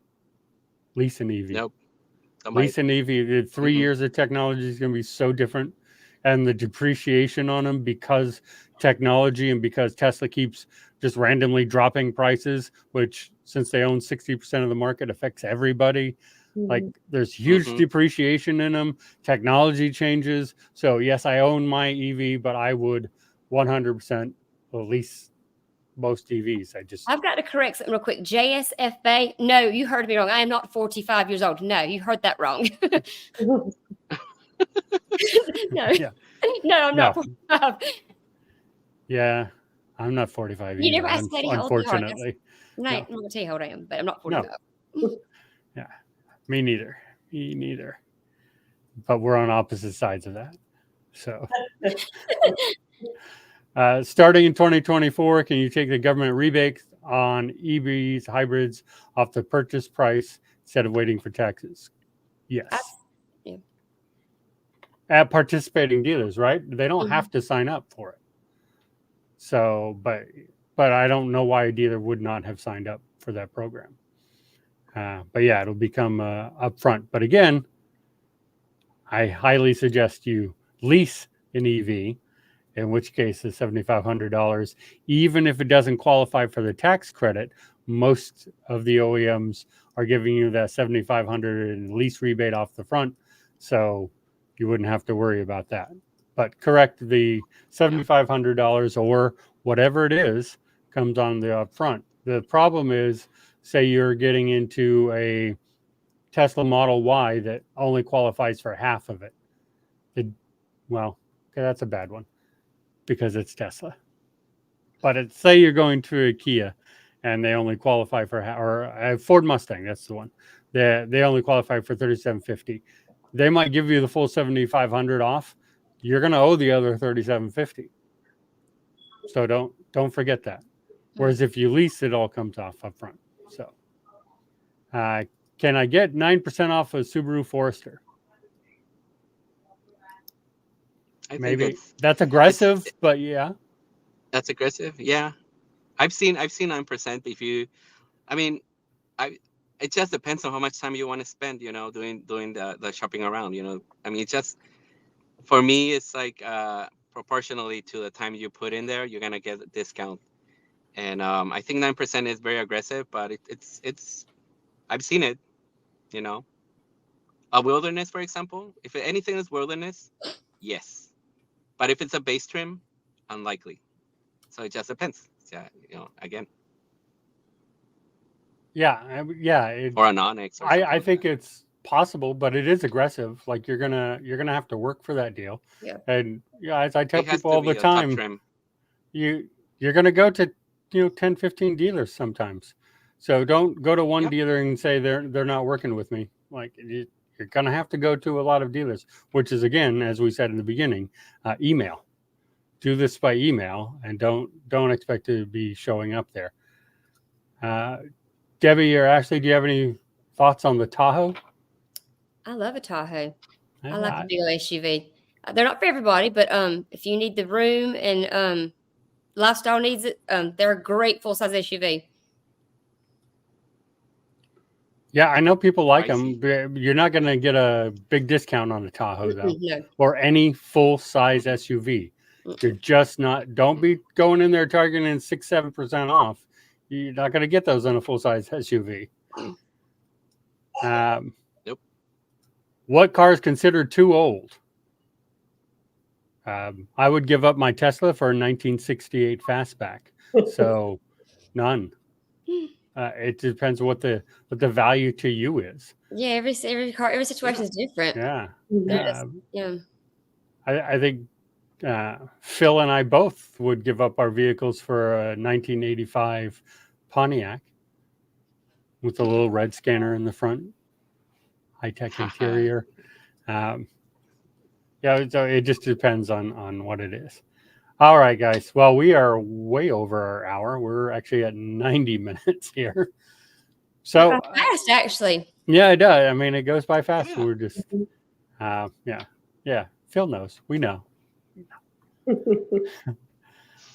lease an EV. Nope. Lease an EV. The 3 Mhm. years of technology is going to be so different, and the depreciation on them because technology and because Tesla keeps just randomly dropping prices, which since they own 60% of the market affects everybody. Like there's huge Mhm. depreciation in them. Technology changes. So yes, I own my EV, but I would 100% lease most EVs. I've got to correct something real quick. JSFA. No, you heard me wrong. I am not 45 years old. No, you heard that wrong. No, Yeah. no, I'm No. not 45. Yeah, I'm not 45 You either. never asked me how old you are. Unfortunately. No, I'm not going to tell you how old I am, but I'm not No. 45. Yeah, me neither. Me neither. But we're on opposite sides of that. So, starting in 2024, can you take the government rebates on EVs, hybrids off the purchase price instead of waiting for taxes? Yes. Yeah. At participating dealers, right? They don't Mhm. have to sign up for it. So, but I don't know why a dealer would not have signed up for that program. But yeah, it'll become upfront. But again, I highly suggest you lease an EV, in which case it's $7,500. Even if it doesn't qualify for the tax credit, most of the OEMs are giving you that $7,500 in lease rebate off the front, so you wouldn't have to worry about that. But correct, the $7,500 or whatever it is comes on the upfront. The problem is, say you're getting into a Tesla Model Y that only qualifies for half of it. Well, okay, that's a bad one because it's Tesla. But say you're going to a Kia and they only qualify for or a Ford Mustang, that's the one. They only qualify for $3,750. They might give you the full $7,500 off. You're going to owe the other $3,750. So don't forget that. Whereas if you lease, it all comes off up front. So, can I get 9% off a Subaru Forester? I think Maybe that's aggressive, but yeah. that's aggressive. Yeah, I've seen 9%. If you, I mean, it just depends on how much time you want to spend. Doing the shopping around. I mean, it's just for me, it's like proportionally to the time you put in there, you're gonna get a discount. And I think 9% is very aggressive, but it's I've seen it. A wilderness, for example. If anything is wilderness, yes. But if it's a base trim, unlikely. So it just depends. Yeah, again. Yeah, yeah. Or a non-X or something I like think that. it's possible, but it is aggressive. Like you're gonna have to work for that deal. Yeah. And yeah, as I tell It has people to all the be a top time, trim. you're gonna go to 10, 15 dealers sometimes. So don't go to one Yep. dealer and say they're not working with me. Like you're gonna have to go to a lot of dealers, which is again, as we said in the beginning, email. Do this by email, and don't expect to be showing up there. Debbie or Ashley, do you have any thoughts on the Tahoe? I love a Tahoe. I Yeah, like a big SUV. They're not for everybody, but if you need the room and lifestyle needs it, they're a great full size SUV. Yeah, I know people like them. Pricey. You're not going to get a big discount on the Tahoe though, No. or any full size SUV. You're just not. Don't be going in there targeting 6-7% off. You're not going to get those on a full size SUV. Nope. What car is considered too old? I would give up my Tesla for a 1968 Fastback. So none. It depends what the value to you is. Yeah, every car, every situation is different. Yeah. Yeah. I think Phil and I both would give up our vehicles for a 1985 Pontiac with a little red scanner in the front, high-tech interior. Yeah, so it just depends on what it is. All right, guys. Well, we are way over our hour. We're actually at 90 minutes here. So Fast, actually. yeah, it does. I mean, it goes by fast. Yeah. We're just, yeah. Phil knows. We know.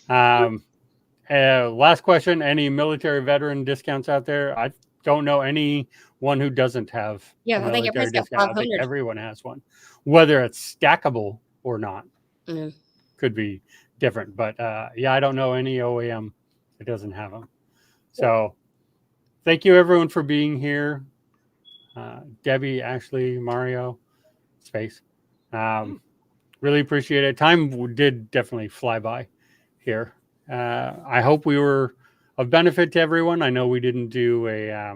Last question: any military veteran discounts out there? I don't know anyone who doesn't have Yeah, a I think military everybody's got discount. I think 500. everyone has one, whether it's stackable or not. Mm. Could be different, but yeah, I don't know any OEM that doesn't have them. So thank you everyone for being here. Debbie, Ashley, Mario, Space. Really appreciate it. Time did definitely fly by here. I hope we were of benefit to everyone. I know we didn't do a,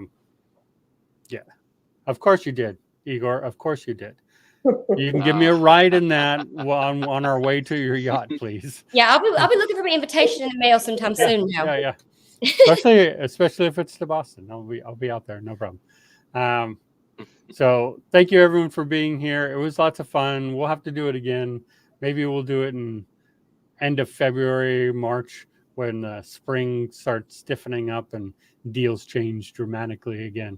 yeah, of course you did, Igor. Of course you did. You can give me a ride in that on our way to your yacht, please. Yeah, I'll be looking for my invitation in the mail sometime soon now. Yeah. Especially if it's to Boston. I'll be out there, no problem. So thank you everyone for being here. It was lots of fun. We'll have to do it again. Maybe we'll do it in end of February, March, when the spring starts stiffening up and deals change dramatically again.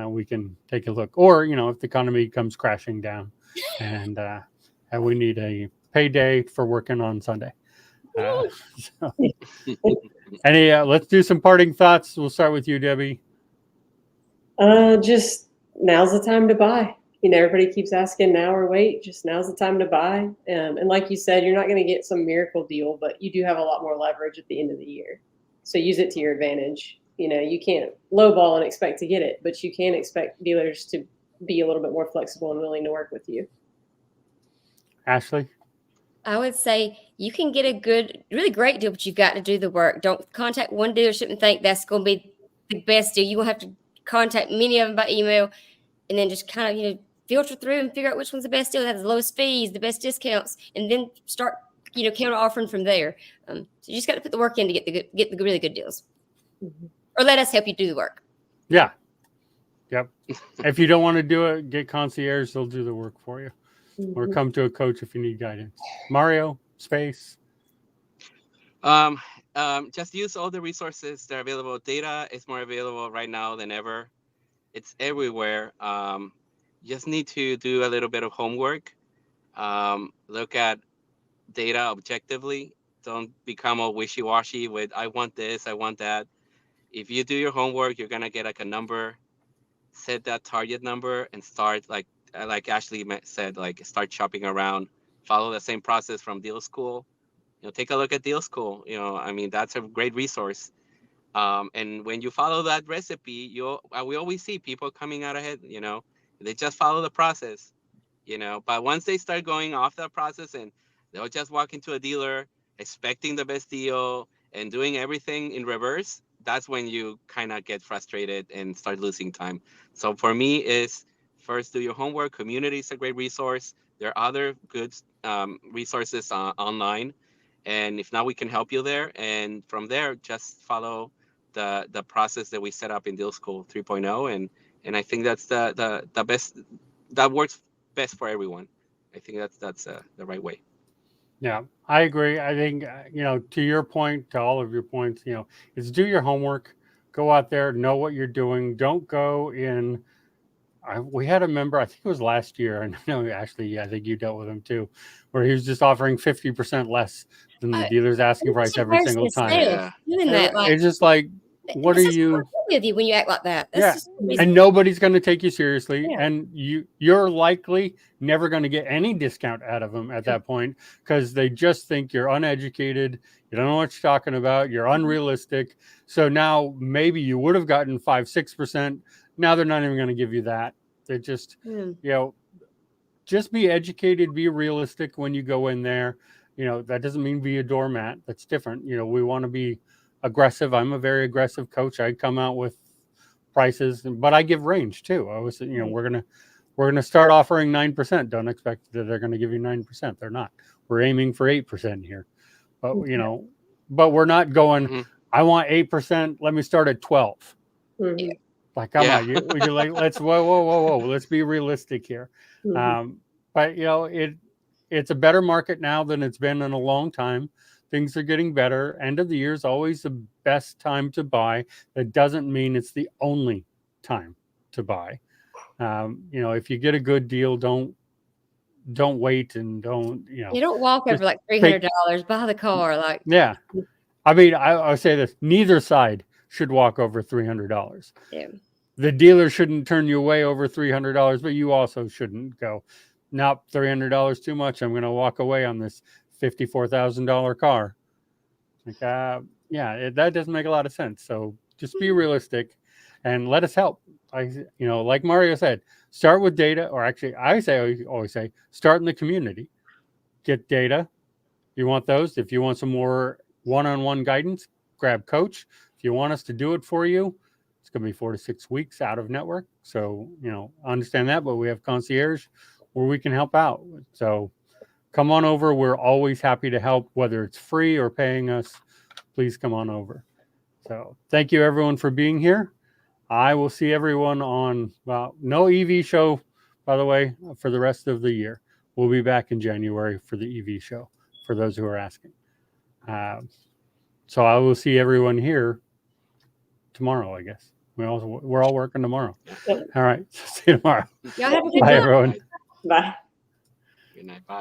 We can take a look. Or, if the economy comes crashing down and we need a payday for working on Sunday. So, let's do some parting thoughts. We'll start with you, Debbie. Just now's the time to buy. Everybody keeps asking now or wait. Just now's the time to buy. And like you said, you're not going to get some miracle deal, but you do have a lot more leverage at the end of the year. So use it to your advantage. You can't lowball and expect to get it, but you can expect dealers to be a little bit more flexible and willing to work with you. Ashley? I would say you can get a really great deal, but you've got to do the work. Don't contact one dealership and think that's going to be the best deal. You're going to have to contact many of them by email and then just kind of, filter through and figure out which one's the best deal that has the lowest fees, the best discounts, and then start, counter offering from there. So you just got to put the work in to get the really good deals. Mm-hmm. Or let us help you do the work. Yeah. Yep. If you don't want to do it, get concierge. They'll do the work for you. Mm-hmm. Or come to a coach if you need guidance. Mario, Space. Just use all the resources that are available. Data is more available right now than ever. It's everywhere. Just need to do a little bit of homework. Look at data objectively. Don't become all wishy-washy with, I want this, I want that. If you do your homework, you're going to get a number. Set that target number and start, like Ashley said, start shopping around. Follow the same process from Deal School. Take a look at Deal School. That's a great resource. And when you follow that recipe, we always see people coming out ahead. They just follow the process. But once they start going off that process and they'll just walk into a dealer expecting the best deal and doing everything in reverse, that's when you kind of get frustrated and start losing time. So for me, is first do your homework. Community is a great resource. There are other good resources online. And if not, we can help you there. And from there, just follow the process that we set up in Deal School 3.0. And I think that's the best, that works best for everyone. I think that's the right way. Yeah, I agree. I think, to your point, to all of your points, is do your homework, go out there, know what you're doing. Don't go in. We had a member, I think it was last year, and I know Ashley, I think you dealt with him too, where he was just offering 50% less than the dealer's asking price every single time. Yeah. Doing that, it's just like, what are you with you when you act like that? That's and nobody's going to take you seriously, and you're likely never going to get any discount out of them at that point, because they just think you're uneducated, you don't know what you're talking about, you're unrealistic. So now maybe you would have gotten 5-6%. Now they're not even going to give you that. They're just just be educated, be realistic when you go in there. That doesn't mean be a doormat. That's different. We want to be aggressive. I'm a very aggressive coach. I come out with prices, but I give range too. I was, we're gonna start offering 9%. Don't expect that they're gonna give you 9%. They're not. We're aiming for 8% here, but but we're not going. Mm-hmm. I want 8%. Let me start at 12. Mm-hmm. Like, come on, you're like, let's whoa. Let's be realistic here. Mm-hmm. But it's a better market now than it's been in a long time. Things are getting better. End of the year is always the best time to buy. That doesn't mean it's the only time to buy. If you get a good deal, don't don't wait and don't, You don't walk just over like take- $300, buy the car. Like, yeah. I mean, I would say this: neither side should walk over $300. yeah. The dealer shouldn't turn you away over $300, but you also shouldn't go, nope, $300 too much. I'm going to walk away on this $54,000 car. Like, that doesn't make a lot of sense. So just be realistic and let us help. Like Mario said, start with data, or actually, I always say, start in the community. Get data. You want those. If you want some more one-on-one guidance, grab Coach. If you want us to do it for you, it's going to be 4 to 6 weeks out of network. So, understand that, but we have concierge where we can help out. So come on over. We're always happy to help, whether it's free or paying us. Please come on over. So thank you, everyone, for being here. I will see everyone on, no EV show, by the way, for the rest of the year. We'll be back in January for the EV show, for those who are asking. So I will see everyone here tomorrow, I guess. We're all working tomorrow. Yep. All right. See you tomorrow. Y'all have a good Bye, night. everyone. Bye. Good night. Bye.